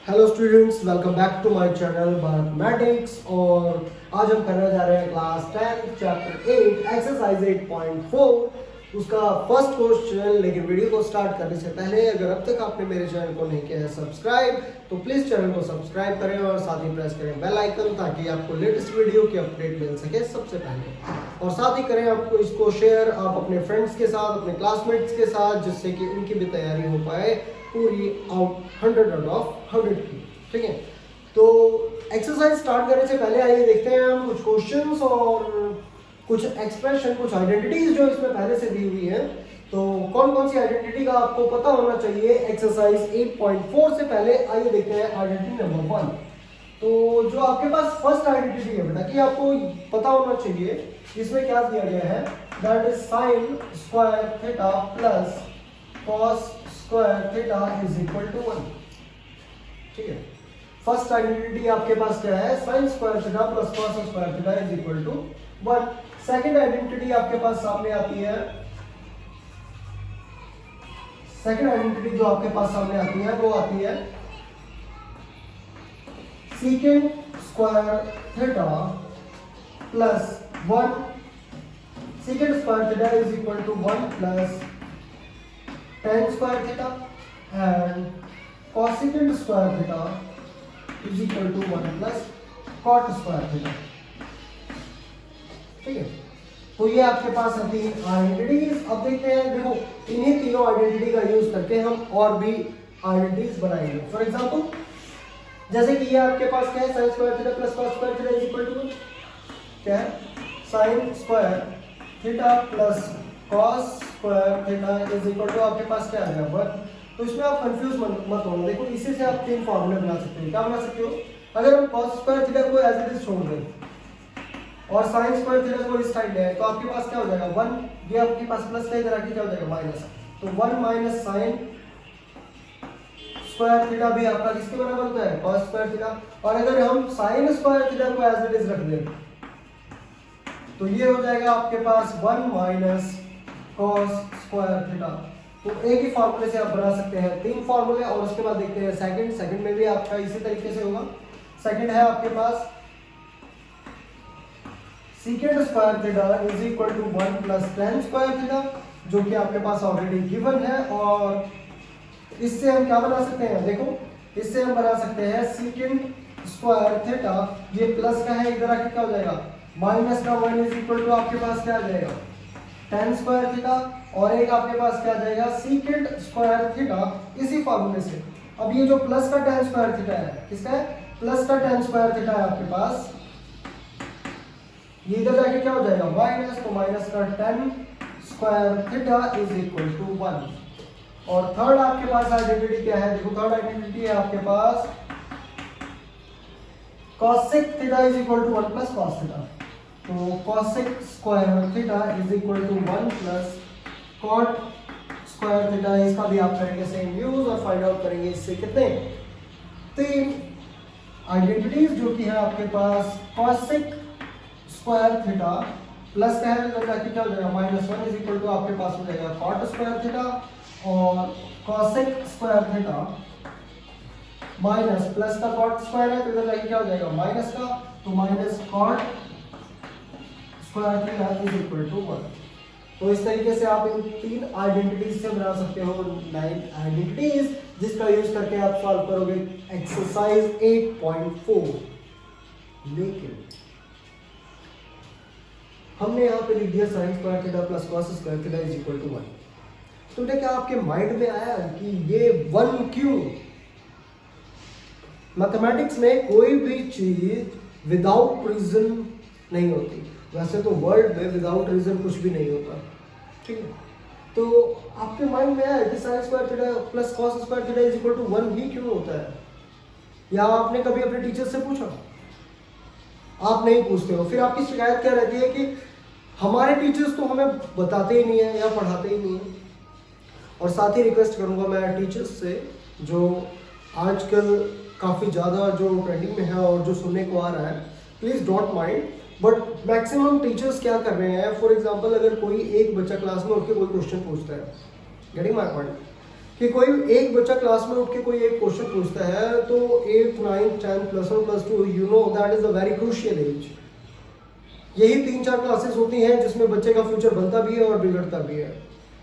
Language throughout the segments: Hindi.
Hello students, welcome back to my channel mathematics. और आज हम करने जा रहे हैं क्लास 10 चैप्टर 8 एक्सरसाइज 8.4 उसका फर्स्ट क्वेश्चन। लेकिन वीडियो को स्टार्ट करने से पहले अगर अब तक आपने मेरे चैनल को नहीं किया है सब्सक्राइब तो प्लीज़ चैनल को सब्सक्राइब करें और साथ ही प्रेस करें बेल आइकन ताकि आपको लेटेस्ट वीडियो की अपडेट मिल सके सबसे पहले। और साथ ही करें आपको इसको शेयर आप अपने फ्रेंड्स के साथ, अपने क्लासमेट्स के साथ, जिससे कि उनकी भी तैयारी हो पाए पूरी 100 आउट ऑफ 100 की। ठीक है, तो एक्सरसाइज स्टार्ट करने से पहले आइए देखते हैं हम कुछ क्वेश्चंस और कुछ एक्सप्रेशन, कुछ आइडेंटिटीज जो इसमें पहले से दी हुई हैं। तो कौन कौन सी आइडेंटिटी का आपको पता होना चाहिए एक्सरसाइज 8.4 से पहले आइए देखते हैं आइडेंटिटी नंबर 1। तो जो आपके पास फर्स्ट आइडेंटिटी है बेटा कि आपको पता होना चाहिए, इसमें क्या दिया गया है, that is sine square theta plus cos square theta is equal to 1। ठीक है, फर्स्ट आइडेंटिटी आपके पास क्या है, sine square theta plus cos square theta is equal to 1। Second identity आपके पास सामने आती है, सेकंड आइडेंटिटी जो आपके पास सामने आती है वो आती है secant square theta plus 1, secant square theta is equal to 1 plus tan square theta and cosecant square theta is equal to 1 plus cot square theta. ठीक है, तो ये आपके पास है तीन आइडेंटिटीज। अब देखते हैं, देखो इन्हीं तीनों आइडेंटिटी का यूज करके हम और भी आइडेंटिटीज बनाएंगे। फॉर एग्जांपल जैसे कि ये आपके पास क्या है, sin square theta plus cos square theta is equal to क्या है, sin square theta plus cos square theta is equal to आपके पास क्या आ गया 1। तो इसमें आप कंफ्यूज मत हो, देखो इसी से आप तीन फॉर्मूले बना सकते हो। क्या बना सकते हो, अगर हम cos स्क्वायर थीटा को एज इट इज छोड़ दें और sin स्क्वायर थीटा को इस साइड ले आए तो आपके पास क्या हो जाएगा 1, ये आपके पास प्लस का इधर आके क्या हो जाएगा माइनस। तो 1 माइनस sin स्क्वायर थीटा भी आपका किसके बराबर होता है, cos स्क्वायर थीटा। और अगर हम sin स्क्वायर थीटा को एज इट इज रख दें तो ये हो जाएगा आपके पास 1 माइनस cos स्क्वायर थीटा। तो एक ही फॉर्मूले से आप बना सकते हैं तीन फॉर्मूले। और उसके बाद देखते हैं सेकंड में भी आपका इसी तरीके से होगा। सेकंड है आपके पास secant square theta is equal to 1 plus tan square theta, जो कि आपके पास ऑलरेडी गिवन है। और इससे हम क्या बना सकते हैं, देखो इससे हम बना सकते हैं सीकेंट स्क्वायर थीटा, ये प्लस का है, इधर आके क्या हो जाएगा माइनस का 1 इज इक्वल टू आपके पास क्या आ जाएगा tan स्क्वायर थीटा। और एक आपके पास क्या आ जाएगा सीकेंट स्क्वायर थीटा इसी फॉर्मूले से। अब ये जो प्लस का tan स्क्वायर थीटा है, किसका है, प्लस का tan स्क्वायर थीटा है आपके पास, ये इधर जाके क्या हो जाएगा माइनस, तो माइनस का tan square theta is equal to 1। और थर्ड आपके पास आइडेंटिटी क्या है, देखो थर्ड आइडेंटिटी है आपके पास cosec theta is equal to 1 plus cos theta. तो cosec square theta is equal to 1 plus cot square theta. इसका भी आप करेंगे सेम यूज और फाइंड आउट करेंगे इससे कितने, तीन आइडेंटिटीज जो कि है आपके पास cosec स्क्वायर थीटा प्लस का है जाके क्या हो जाएगा माइनस 1 इज इक्वल टू आपके पास हो जाएगा cot स्क्वायर थीटा। और cosec square theta minus plus का cot स्क्वायर है तो इधर जाके क्या हो जाएगा माइनस का, तो minus cot square theta is equal to 1। तो इस तरीके से आप इन तीन आइडेंटिटीज से बना सकते हो 9 आइडेंटिटीज, जिसका यूज करके आप सॉल्व करोगे एक्सरसाइज 8.4। लेकिन हमने यहाँ पे लिख दिया sin square theta plus cos square theta is equal to 1। तो क्या आपके माइंड में आया कि ये 1 क्यों? मैथमेटिक्स में कोई भी चीज विदाउट रीजन नहीं होती। वैसे तो वर्ल्ड में विदाउट रीजन कुछ भी नहीं होता। ठीक है, तो आपके माइंड में आया कि sin square theta plus cos square theta is equal to 1 ही क्यों होता है? या आपने कभी अपने टीचर से पूछा? आप नहीं पूछते हो, फिर आपकी शिकायत क्या रहती है कि हमारे टीचर्स तो हमें बताते ही नहीं है या पढ़ाते ही नहीं है। और साथ ही रिक्वेस्ट करूंगा मैं टीचर्स से, जो आजकल काफ़ी ज़्यादा जो ट्रेंडिंग में है और जो सुनने को आ रहा है, please don't mind, but maximum teachers क्या कर रहे हैं, फॉर एग्जांपल अगर कोई एक बच्चा क्लास में उठ के कोई क्वेश्चन पूछता है, गेटिंग माय पॉइंट, कि कोई एक बच्चा क्लास में उठ के कोई एक क्वेश्चन पूछता है तो 8th 9th 10th +1 +2 you know that is a very crucial age. यही 3-4 क्लासेस होती हैं जिसमें बच्चे का फ्यूचर बनता भी है और बिगड़ता भी है।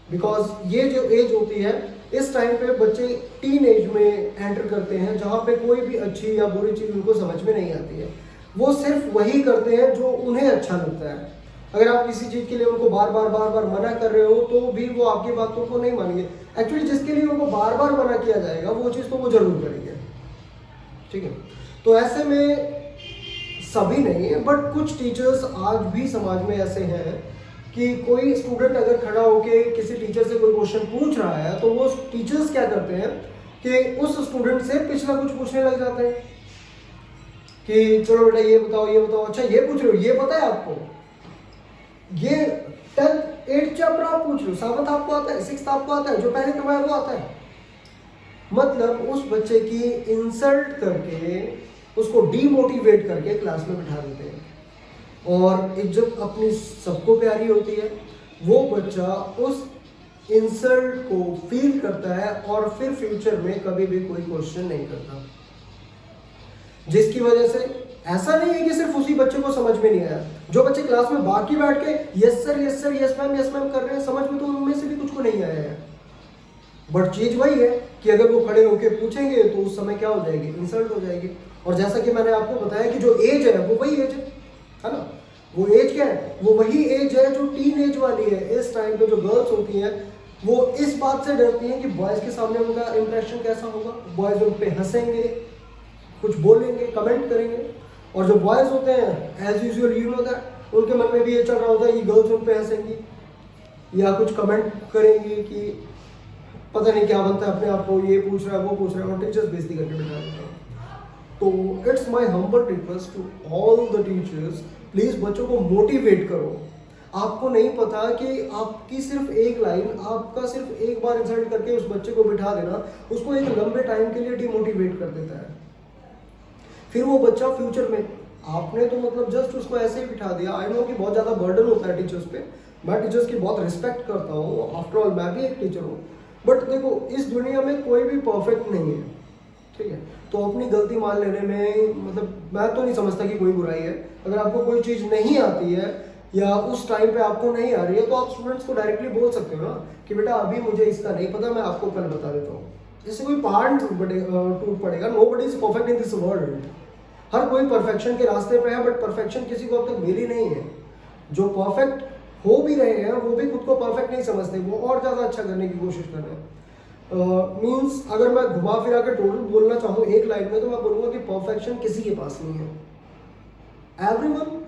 बिकॉज ये जो एज होती है इस टाइम पे बच्चे टीन एज में एंटर करते हैं जहाँ पे कोई भी अच्छी या बुरी चीज़ उनको समझ में नहीं आती है। वो सिर्फ वही करते हैं जो उन्हें अच्छा लगता है। अगर आप किसी चीज़ के लिए उनको बार बार मना कर रहे हो तो भी वो आपकी बातों को नहीं मानेंगे। एक्चुअली जिसके लिए उनको बार बार मना किया जाएगा वो चीज़ तो वो जरूर करेंगे, ठीक है। तो ऐसे में सभी नहीं है बट कुछ टीचर्स आज भी समाज में ऐसे हैं कि कोई स्टूडेंट अगर खड़ा होके किसी टीचर से कोई क्वेश्चन पूछ रहा है तो वो टीचर्स क्या करते हैं कि उस स्टूडेंट से पिछला कुछ पूछने लग जाते हैं कि चलो बेटा ये बताओ, अच्छा ये पूछ रहे हो, ये पता है आपको, ये 10th 8th चैप्टर आप पूछ रहे हो, 7th आपको आता है, 6th आपको आता है, जो पहले करवाया वो आता है। मतलब उस बच्चे की इंसल्ट करके उसको डीमोटिवेट करके क्लास में बिठा देते हैं। और इज्जत अपनी सबको प्यारी होती है, वो बच्चा उस इंसल्ट को फील करता है और फिर फ्यूचर में कभी भी कोई क्वेश्चन नहीं करता। जिसकी वजह से ऐसा नहीं है कि सिर्फ उसी बच्चे को समझ में नहीं आया, जो बच्चे क्लास में बाकी बैठ के यस सर यस मैम कर रहे हैं, समझ में तो उनमें से भी कुछ को नहीं आया है। बट चीज वही है कि अगर वो खड़े होकर पूछेंगे तो उस समय क्या हो जाएगी, इंसल्ट हो जाएगी। और जैसा कि मैंने आपको बताया कि जो एज है वो वही एज है ना, वो एज क्या है, वो वही एज है जो टीन एज वाली है। इस टाइम पे जो गर्ल्स होती हैं वो इस बात से डरती हैं कि बॉयज के सामने उनका इंप्रेशन कैसा होगा, बॉयज उन पे हंसेंगे, कुछ बोलेंगे, कमेंट करेंगे। और जो बॉयज होते हैं as usual you know that उनके मन में भी ये चल रहा होता है कि गर्ल्स उन पे हंसेंगी या कुछ कमेंट करेंगी कि पता नहीं क्या बनता है अपने आप को, ये पूछ रहा है वो पूछ रहा है, और टीचर्स बेइज्जती करके बिठा देते हैं। तो it's my humble request to all the teachers, please बच्चों को मोटिवेट करो। आपको नहीं पता कि आपकी सिर्फ एक लाइन, आपका सिर्फ एक बार इंसल्ट करके उस बच्चे को बिठा देना उसको एक लंबे टाइम के लिए डिमोटिवेट कर देता है। फिर वो बच्चा फ्यूचर में, आपने तो मतलब जस्ट उसको ऐसे ही बिठा दिया। आई नो कि बहुत ज़्यादा बर्डन होता है टीचर्स पे, मैं टीचर्स की बहुत रिस्पेक्ट करता हूँ, आफ्टर ऑल मैं भी एक टीचर हूँ। बट देखो इस दुनिया में कोई भी परफेक्ट नहीं है, ठीक है। तो अपनी गलती मान लेने में मतलब मैं तो नहीं समझता कि कोई बुराई है। अगर आपको कोई चीज़ नहीं आती है या उस टाइम पे आपको नहीं आ रही है तो आप स्टूडेंट्स को डायरेक्टली बोल सकते हो ना कि बेटा अभी मुझे इसका नहीं पता, मैं आपको कल बता देता हूँ। इससे कोई पहाड़ टूट पड़ेगा। Nobody is perfect in this world. हर कोई परफेक्शन के रास्ते पे है बट परफेक्शन किसी को अब तक मिली नहीं है। जो परफेक्ट हो भी रहे हैं वो भी खुद को परफेक्ट नहीं समझते, वो और ज़्यादा अच्छा करने की कोशिश कर रहे हैं। मीन्स अगर मैं घुमा फिरा के टोटल बोलना चाहूँ एक लाइन में तो मैं बोलूँगा कि परफेक्शन किसी के पास नहीं है। Everyone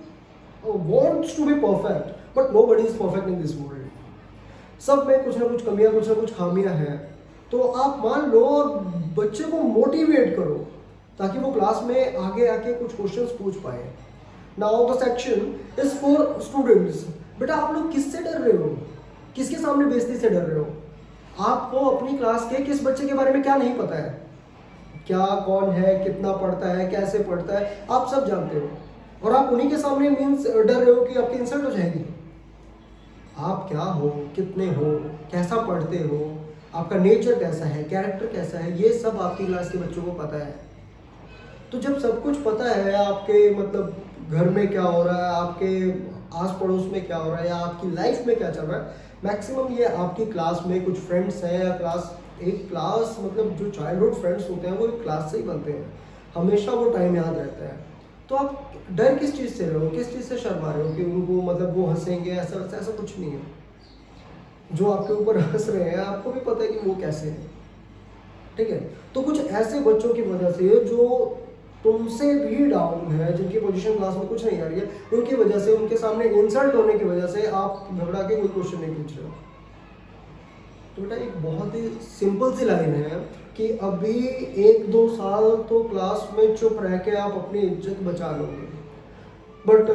wants to be perfect but nobody is perfect in this world। सब में कुछ ना कुछ कमियां, कुछ ना कुछ खामियां हैं। तो आप मान लो और बच्चे को मोटिवेट करो ताकि वो क्लास में आगे आके कुछ क्वेश्चंस पूछ पाए। Now the section is for students. बेटा आप लोग किससे डर रहे हो, किसके सामने बेइज्जती से डर रहे हो? आपको अपनी क्लास के किस बच्चे के बारे में क्या नहीं पता है, क्या कौन है, कितना पढ़ता है, कैसे पढ़ता है, आप सब जानते हो। और आप उन्हीं के सामने मीन्स डर रहे हो कि आपकी इंसल्ट हो जाएगी। आप क्या हो, कितने हो, कैसा पढ़ते हो, आपका नेचर कैसा है, कैरेक्टर कैसा है, ये सब आपकी क्लास के बच्चों को पता है। तो जब सब कुछ पता है, आपके मतलब घर में क्या हो रहा है, आपके आस पड़ोस में क्या हो रहा है या आपकी लाइफ में क्या चल रहा है, मैक्सिमम ये आपकी क्लास में कुछ फ्रेंड्स हैं या क्लास मतलब जो चाइल्डहुड फ्रेंड्स होते हैं वो एक क्लास से ही बनते हैं, हमेशा वो टाइम याद रहता है। तो आप डर किस चीज़ से रहे हो, किस चीज़ से शर्मा रहे हो कि उनको मतलब वो हंसेंगे, ऐसा कुछ नहीं है। जो आपके ऊपर हंस रहे हैं आपको भी पता है कि वो कैसे हैं, ठीक है। तो कुछ ऐसे बच्चों की वजह से जो तुमसे भी डाउन है, जिनकी पोजीशन क्लास में कुछ नहीं आ रही है, उनकी वजह से, उनके सामने इंसल्ट होने की वजह से आप घबरा के कोई क्वेश्चन नहीं पूछ रहे हो। तो बेटा एक बहुत ही सिंपल सी लाइन है कि अभी 1-2 साल तो क्लास में चुप रह के आप अपनी इज्जत बचा लोगे। बट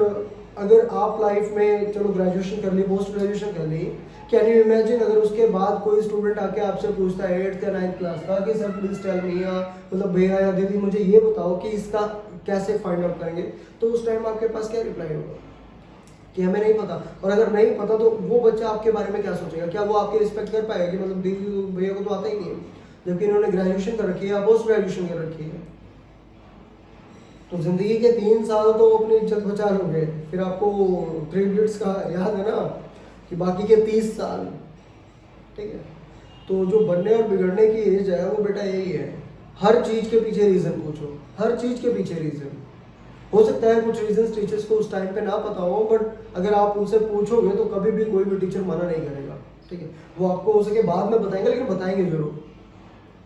अगर आप लाइफ में चलो ग्रेजुएशन कर ली, पोस्ट ग्रेजुएशन कर ली, कैन यू इमेजिन अगर उसके बाद कोई स्टूडेंट आके आपसे पूछता है 8th या 9th क्लास का कि सर प्लीज टेल मी, या मतलब भैया या दीदी मुझे ये बताओ कि इसका कैसे फाइंड आउट करेंगे, तो उस टाइम आपके पास क्या रिप्लाई होगा? कि हमें नहीं पता। और अगर नहीं पता तो वो बच्चा आपके बारे में क्या सोचेगा? क्या वो आपकी रिस्पेक्ट कर पाएगा कि मतलब दीदी भैया को तो आता ही नहीं है, जबकि इन्होंने ग्रेजुएशन कर रखी है या पोस्ट ग्रेजुएशन कर रखी है। तो जिंदगी के 3 साल तो अपनी इज्जत बचा लोगे, फिर आपको 3 इडियट्स का याद है ना कि बाकी के 30 साल, ठीक है। तो जो बनने और बिगड़ने की एज है वो बेटा यही है। हर चीज़ के पीछे रीज़न पूछो, हर चीज़ के पीछे रीज़न। हो सकता है कुछ रीजंस टीचर्स को उस टाइम पे ना पता हो, बट अगर आप उनसे पूछोगे तो कभी भी कोई भी टीचर मना नहीं करेगा, ठीक है। वो आपको हो सके बाद में बताएंगे, लेकिन बताएंगे जरूर।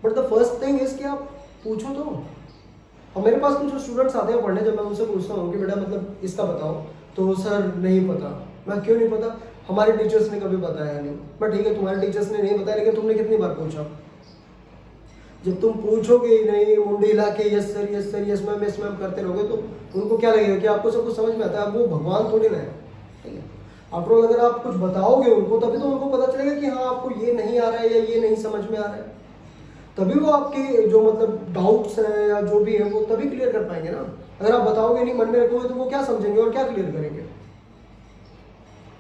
But the first thing is कि आप पूछो तो। और मेरे पास कुछ स्टूडेंट्स आते हैं पढ़ने, जब मैं उनसे पूछता हूँ कि बेटा मतलब इसका बताओ, तो सर नहीं पता। मैं क्यों नहीं पता? हमारे टीचर्स ने कभी बताया नहीं। बट ठीक है, तुम्हारे टीचर्स ने नहीं बताया, लेकिन तुमने कितनी बार पूछा? जब तुम पूछोगे ही नहीं, मुंडी हिला के yes sir yes sir yes ma'am करते रहोगे, तो उनको क्या लगेगा कि आपको सब कुछ समझ में आता है? वो भगवान थोड़ी ना है, ठीक है। आफ्टर ऑल अगर आप कुछ बताओगे उनको, तभी तो उनको पता चलेगा कि हाँ आपको ये नहीं आ रहा है या ये नहीं समझ में आ रहा है। तभी वो आपके जो मतलब डाउट्स हैं या जो भी है वो तभी क्लियर कर पाएंगे ना। अगर आप बताओगे नहीं, मन में रखोगे, तो वो क्या समझेंगे और क्या क्लियर करेंगे,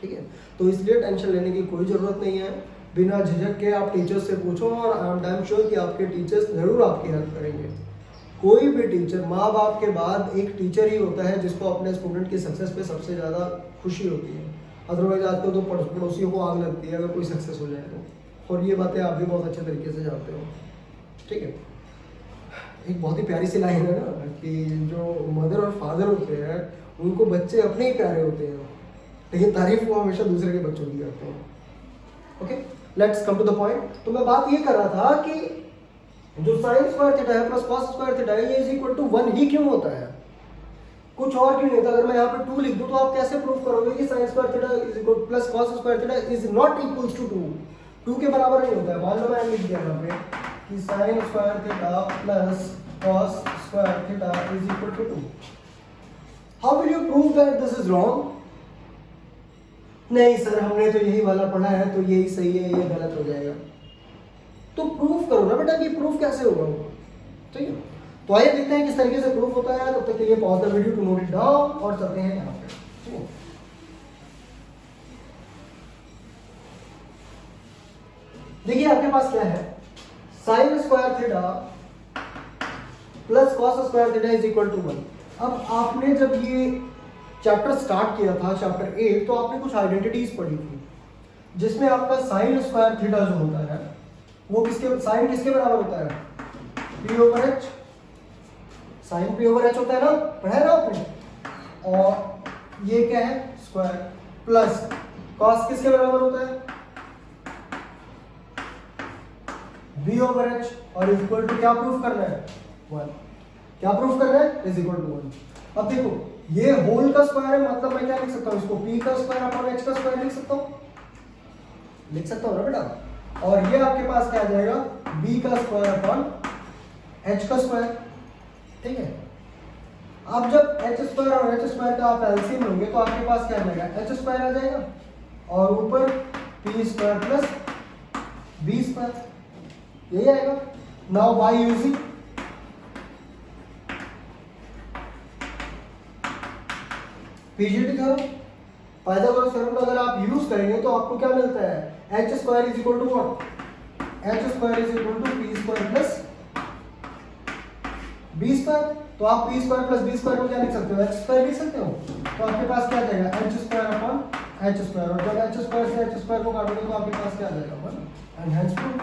ठीक है। तो इसलिए टेंशन लेने की कोई ज़रूरत नहीं है। बिना झिझक के आप टीचर्स से पूछो, और आई एम डैम श्योर कि आपके टीचर्स जरूर आपकी हेल्प करेंगे। कोई भी टीचर, माँ बाप के बाद एक टीचर ही होता है जिसको अपने स्टूडेंट की सक्सेस पे सबसे ज़्यादा खुशी होती है। अदरवाइज आजकल तो पड़ोसियों को आग लगती है अगर कोई सक्सेस हो जाए तो। और ये बातें आप भी बहुत अच्छे तरीके से जानते हो, ठीक है। एक बहुत ही प्यारी सी लाइन है ना कि जो मदर और फादर होते हैं उनको बच्चे अपने ही प्यारे होते हैं, लेकिन तारीफ वो हमेशा दूसरे के बच्चों की करते हैं। Okay, let's come to the point. तो मैं बात ये कर रहा था कि जो साइन स्क्वायर थीटा है प्लस कॉस स्क्वायर थीटा है, ये इज इक्वल टू 1 ही क्यों होता है? कुछ और क्यों नहीं होता? अगर मैं यहाँ पे 2 लिख दूं तो आप कैसे प्रूव करोगे कि sine square theta is equal plus cos square theta is not equals to 2? 2 के बराबर नहीं होता है। मान लो मैं लिख दिया यहाँ पे कि sine square theta plus cos square theta is equal to 2। How will you prove that this is wrong? नहीं सर, हमने तो यही वाला पढ़ा है तो यही सही है, ये गलत हो जाएगा। तो प्रूफ करो ना बेटा कि प्रूफ कैसे होगा वो, ठीक है। तो आइए देखते हैं किस तरीके से प्रूफ होता है। तब तक के लिए pause the video to note it down और चलते हैं यहाँ पे, ठीक है। देखिए आपके पास क्या है, sine square theta plus cos square theta is equal to 1। अब आपने जब ये चैप्टर स्टार्ट किया था, चैप्टर 8, तो आपने कुछ आइडेंटिटीज पढ़ी थी जिसमें आपका साइन स्क्वायर थीटा जो होता है वो साइन किसके बराबर होता है? P over H. Sine P over H होता है ना, पढ़ा है ना आपने। और ये क्या है? स्क्वायर। प्लस कॉस किसके बराबर होता है? B over H. और इज इक्वल टू क्या प्रूफ करना है? 1। क्या प्रूफ करना है? Is equal to 1। अब देखो ये होल का स्क्वायर है, मतलब मैं क्या लिख सकता हूं इसको? p का स्क्वायर अपॉन h का स्क्वायर लिख सकता हूं ना बेटा। और ये आपके पास क्या आ जाएगा? b का स्क्वायर अपॉन h का स्क्वायर, ठीक है। अब जब h स्क्वायर और h स्क्वायर का आप एलसीएम लोगे तो आपके पास क्या आ जाएगा? h स्क्वायर आ जाएगा और ऊपर p square plus b square, यही आएगा। Now by using PGT theorem, Pythagoras theorem का अगर आप यूज करेंगे तो आपको क्या मिलता है? h square is equal to what? h square is equal to p square plus b square. तो आप p square plus b square को क्या लिख सकते हो? h स्क्वायर लिख सकते हो। तो आपके पास क्या आ जाएगा? h square upon h square. और जब h स्क्वायर से h स्क्वायर को काटोगे तो आपके पास क्या आ जाएगा? 1। एंड हेंस प्रूफ,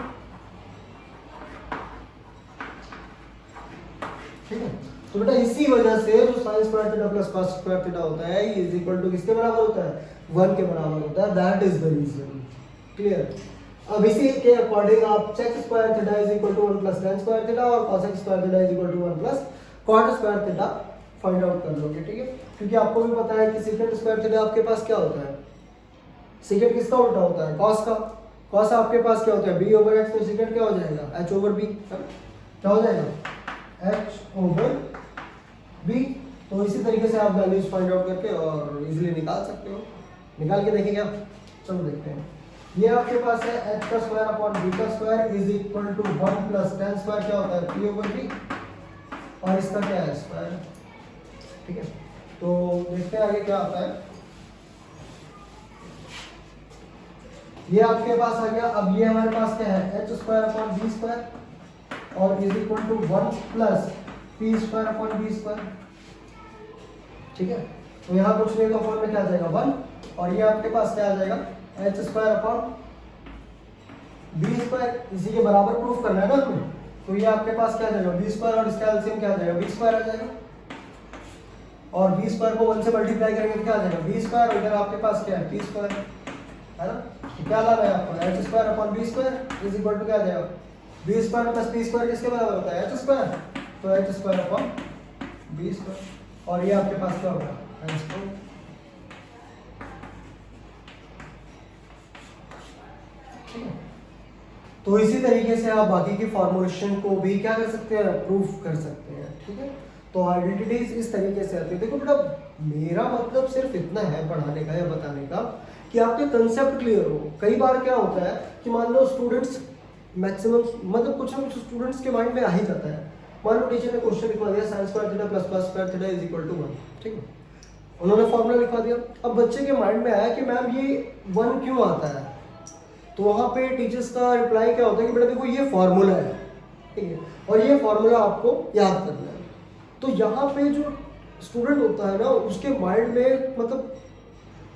ठीक है। तो बेटा इसी वजह से जो sine square theta plus cos square theta होता है ये इज इक्वल टू किसके बराबर होता है? 1 के बराबर होता है। That is the reason, clear. अब इसी के अकॉर्डिंग आप sec square theta is equal to 1 plus tan square theta और cosec square theta is equal to 1 plus cot square theta find out कर लोगे, ठीक है। क्योंकि आपको भी पता है कि सेकंड स्क्वायर थीटा आपके पास क्या होता है? सेकंड किसका उल्टा होता है? cos का। cos आपके पास क्या होता है? b over x। तो सेकंड क्या हो जाएगा? h over b। क्या हो जाएगा? h over b। तो इसी तरीके से आप वैल्यूज फाइंड आउट करके और इजीली निकाल सकते हो। निकाल के देखेंगे आप, चलो देखते हैं। ये आपके पास है h का स्क्वायर अपॉन b का square is equal to 1 plus tan square क्या होता है? p over b। और इसका क्या है? स्क्वायर, ठीक है। तो देखते हैं आगे क्या आता है। ये आपके पास आ गया। अब ये हमारे पास क्या है, H square upon B square और is equal to 1 plus P square upon B square. ठीक है, तो यहाँ कुछ नहीं तो फॉर्म में क्या आ जाएगा 1 और ये आपके पास क्या आ जाएगा H square upon B square. इसी के बराबर प्रूफ करना है ना हमें, तो ये आपके पास क्या आ जाएगा बी स्क्वायर और इसका एलसीएम क्या आ जाएगा बी स्क्वायर आ जाएगा और बी स्क्वायर को 1 से मल्टीप्लाई करेंगे तो क्या आ जाएगा बी स्क्वायर और इधर आपके पास क्या है पी स्क्वायर है ना। तो क्या लाना है आपको H square upon B square is equal to क्या आ जाएगा B square plus P square किसके बराबर होता है एच स्क्वायर, तो H square upon B square और ये आपके पास क्या होगा एन स्क्वायर। ठीक है, तो इसी तरीके से आप बाकी की फॉर्मुलेशन को भी क्या कर सकते हैं प्रूफ कर सकते हैं। ठीक है, तो आइडेंटिटीज इस तरीके से आती है। देखो बेटा मेरा मतलब सिर्फ इतना है पढ़ाने का या बताने का कि आपके कंसेप्ट क्लियर हो। कई बार क्या होता है कि मान लो स्टूडेंट्स मैक्सिमम मतलब कुछ ना कुछ स्टूडेंट्स के माइंड में आ ही जाता है। मान लो टीचर ने क्वेश्चन लिखवा दिया sine square theta plus plus square theta is equal to 1। ठीक है, उन्होंने फॉर्मूला लिखवा दिया। अब बच्चे के माइंड में आया कि मैम ये 1 क्यों आता है, तो वहाँ पे टीचर्स का रिप्लाई क्या होता है कि बेटा देखो ये फॉर्मूला है। ठीक है, और ये फॉर्मूला आपको याद करना है। तो यहाँ पे जो स्टूडेंट होता है ना उसके माइंड में मतलब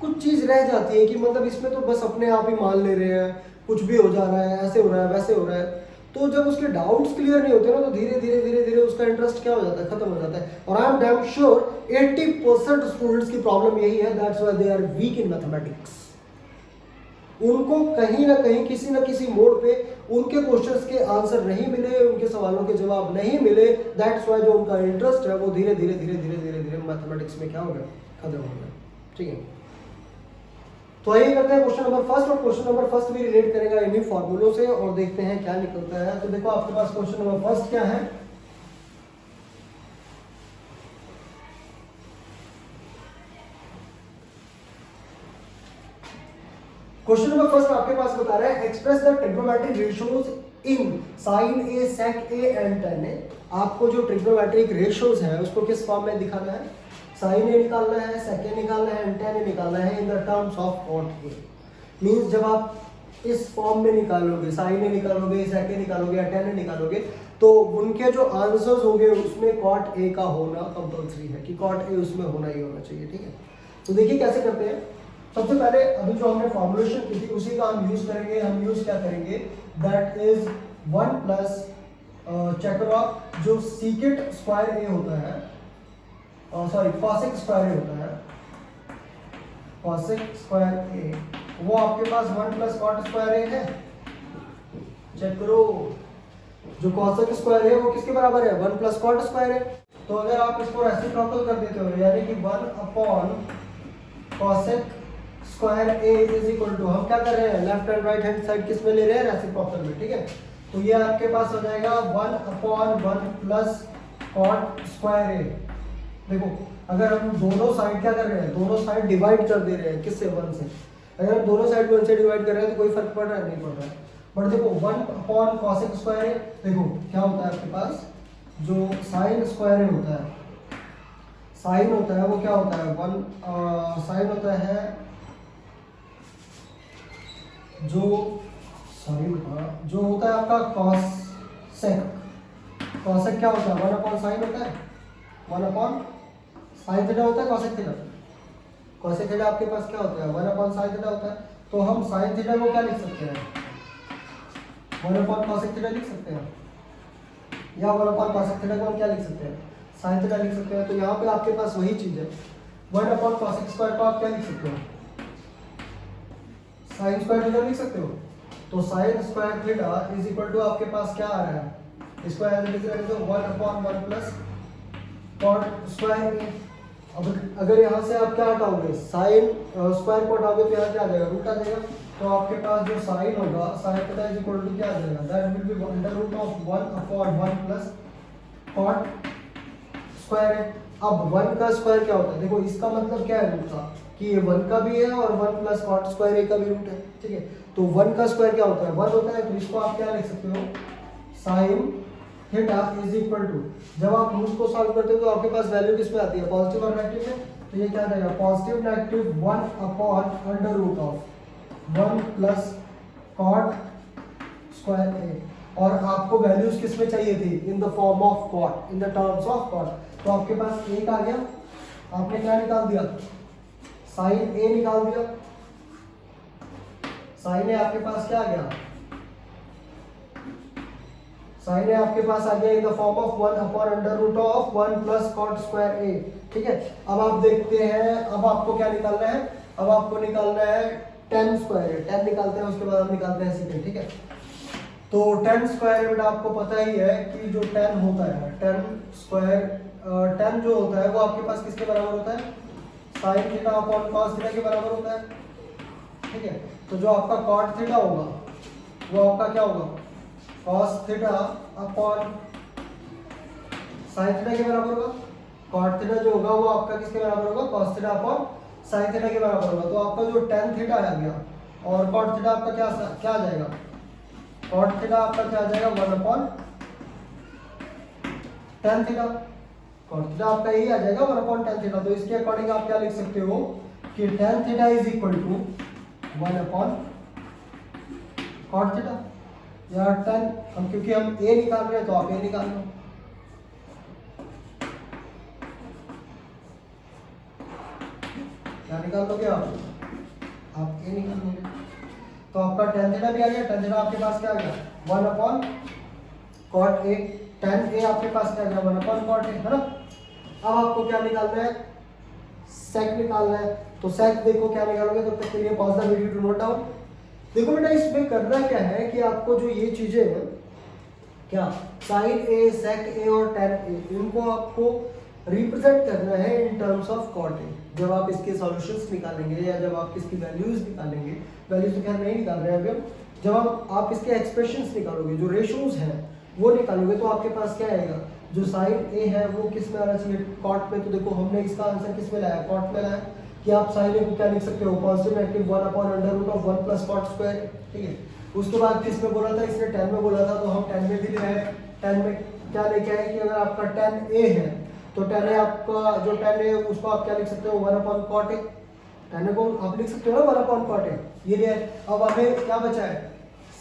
कुछ चीज़ रह जाती है कि मतलब इसमें तो बस अपने आप ही मान ले रहे हैं, कुछ भी हो जा रहा है, ऐसे हो रहा है वैसे हो रहा है। तो जब उसके डाउट्स क्लियर नहीं होते ना तो धीरे धीरे उसका इंटरेस्ट क्या हो जाता है खत्म हो जाता है। और I am damn sure 80% students की प्रॉब्लम यही है, that's why they are weak in mathematics. उनको कहीं ना कहीं किसी न किसी मोड पे उनके क्वेश्चंस के आंसर नहीं मिले, उनके सवालों के जवाब नहीं मिले। दैट्स व्हाई जो उनका इंटरेस्ट है वो धीरे धीरे मैथमेटिक्स में क्या हो गया खत्म हो गया। ठीक है, तो आइए करते हैं क्वेश्चन नंबर फर्स्ट और क्वेश्चन नंबर फर्स्ट भी रिलेट करेगा इन्हीं फॉर्मूलों से और देखते हैं क्या निकलता है। तो देखो आपके पास क्वेश्चन नंबर फर्स्ट क्या है, क्वेश्चन नंबर फर्स्ट आपके पास बता रहा है express the trigonometric ratios in sine A sec A and tan A. आपको जो ट्रिग्नोमेट्रिक रेशियोज है उसको किस फॉर्म में दिखाना है, साइन ए निकालना है, सेक ए निकालना है एंड टेन ए निकालना है in the terms of cot A. Means जब आप इस फॉर्म में निकालोगे, साइन ए निकालोगे, सेक ए निकालोगे या टेन ए निकालोगे, तो उनके जो आंसर्स होंगे उसमें कॉट ए का होना कंपल्सरी है कि कॉट ए उसमें होना ही होना चाहिए। ठीक है, तो देखिए कैसे करते हैं। सबसे पहले अभी जो हमने फॉर्मुलेशन की थी उसी का हम यूज करेंगे। हम यूज क्या करेंगे, दैट इज 1 प्लस चेक करो आप जो सीकेट स्क्वायर ए होता है, सॉरी कॉसेक स्क्वायर ए होता है, कॉसेक स्क्वायर ए वो आपके पास 1 प्लस कॉट स्क्वायर ए है। चेक करो जो कॉसेक स्क्वायर है वो किसके बराबर है 1 प्लस कॉट स्क्वायर है। तो अगर आप इसको रेसिप्रोकल कर देते हो यानी कि 1 upon cosec square A is equal to, हम क्या कर रहे हैं left and right hand side किस में ले रहे हैं रेसिप्रोकल में। ठीक है, तो ये आपके पास हो जाएगा 1 अपॉन 1 प्लस कॉट स्क्वायर ए। देखो अगर हम दोनों साइड क्या कर रहे हैं, दोनों साइड डिवाइड कर दे रहे हैं किससे 1 से। अगर हम दोनों साइड 1 से डिवाइड कर रहे हैं तो कोई फर्क पड़ रहा है नहीं पड़ रहा है। बट देखो 1 अपॉन कॉसेक स्क्वायर ए, देखो क्या होता है आपके पास जो साइन स्क्वायर ए होता है, साइन होता है वो क्या होता है 1 साइन होता है जो सॉरी जो होता है आपका कॉसेक, कॉसेक क्या होता है 1 अपॉन साइन होता है, 1 अपॉन साइन थीटा होता है कॉसेक थीटा। कॉसेक थीटा आपके पास क्या होता है 1 अपॉन साइन थीटा होता है। तो हम साइन थीटा को क्या लिख सकते हैं 1 अपॉन कॉसेक थीटा लिख सकते हैं, या 1 अपॉन कॉसेक थीटा को हम क्या लिख सकते हैं साइन थीटा लिख सकते हैं। तो यहाँ पे आपके पास वही चीज है 1 अपॉन कॉसेक स्क्वायर को आप क्या लिख सकते हो साइन स्क्वायर थीटा लिख सकते हो। तो sine square theta is equal to आपके पास क्या आ रहा है, इसको ऐसे लिख रहे हैं तो 1 upon 1 plus cot square A. अब अगर यहाँ से आप क्या हटाओगे साइन स्क्वायर को हटाओगे तो यहाँ क्या आ जाएगा रूट आ जाएगा। तो आपके पास जो साइन होगा sine theta is equal to क्या आ जाएगा that will be under root of 1 upon 1 plus cot square A. अब 1 का स्क्वायर क्या होता है, देखो इसका मतलब क्या है रूट का कि ये 1 का भी है और 1 प्लस कॉट स्क्वायर ए का भी रूट है। ठीक है, तो 1 का स्क्वायर क्या होता है 1 होता है। तो इसको आप क्या लिख सकते हो sine theta is equal to, जब आप रूट को सॉल्व करते हो तो आपके पास वैल्यू किस में आती है पॉजिटिव और नेगेटिव में। तो ये क्या रहेगा positive negative 1 upon under root of 1 plus cot square A, और आपको वैल्यूज किस में चाहिए थी, in the form of cot, in the terms of cot. तो आपके पास एक आ गया, आपने क्या निकाल दिया, साइन ए निकाल दिया। साइन ए आपके पास क्या आ गया, साइन ए आपके पास आ गया in the form of 1 upon under root of 1 plus cot square A. ठीक है, अब आप देखते हैं, अब आपको क्या निकालना है, अब आपको निकालना है tan स्क्वायर। tan निकालते हैं, उसके बाद हम निकालते हैं सेकंड। ठीक है, तो tan स्क्वायर बेटा आपको पता ही है कि जो tan होता है, tan स्क्वायर, tan जो होता है वो आपके पास किसके बराबर होता है, sine theta upon cos theta के बराबर होता है। ठीक है, तो जो आपका कॉट थीटा होगा वो आपका क्या होगा, cos theta upon sine theta के बराबर होगा। कॉट थीटा जो होगा वो आपका किसके बराबर होगा, cos theta upon sine theta के बराबर होगा। तो आपका जो tan थीटा आ गया और कॉट थीटा आपका क्या आ जाएगा, कॉट थीटा आपका क्या आ जाएगा, 1 upon tan theta. Cot theta आपका यही आ जाएगा 1 अपॉन tan थीटा। तो इसके अकॉर्डिंग आप क्या लिख सकते हो कि tan theta is equal to 1 upon cot theta, या tan, हम क्योंकि हम a निकाल रहे हैं तो आप a निकाल लो। क्या निकाल लोगे आप a निकाल लोगे। तो आपका tan थीटा भी आ गया, tan थीटा आपके पास क्या आ गया, 1 upon cot a, tan a आपके पास क्या आ गया, 1 अपॉन कॉट a, है ना। अब आपको क्या निकालना है, sec निकालना है। तो sec देखो क्या निकालोगे, तब तक के लिए pause the video to note down. देखो बेटा इसमें करना क्या है कि आपको जो ये चीजें हैं, क्या साइन ए, सेक ए और tan ए, इनको आपको रिप्रेजेंट करना है in terms of cot A. जब आप इसके सॉल्यूशंस निकालेंगे या जब आप इसकी वैल्यूज निकालेंगे, वैल्यूज तो खैर नहीं निकाल रहे हैं अभी हम, जब आप इसके एक्सप्रेशंस निकालोगे, जो रेशियोज हैं वो निकालोगे, तो आपके पास क्या आएगा, जो साइन ए है वो किस में आना चाहिए, कॉट में। तो देखो हमने इसका आंसर किस में लाया, कॉट में लाया, कि आप साइन ए को क्या लिख सकते हो, positive negative 1 upon under root of 1 plus cot square. ठीक है, उसके बाद किस में बोला था, इसने tan में बोला था, तो हम tan में भी ले आए। tan में क्या लेके आए कि अगर आपका tan a है तो tan a आपका जो tan a है उसको आप क्या लिख सकते हो, 1 upon cot a। tan a को आप लिख सकते हो ना 1 अपॉन कॉट a, ये लिया है। अब हमें क्या बचा है,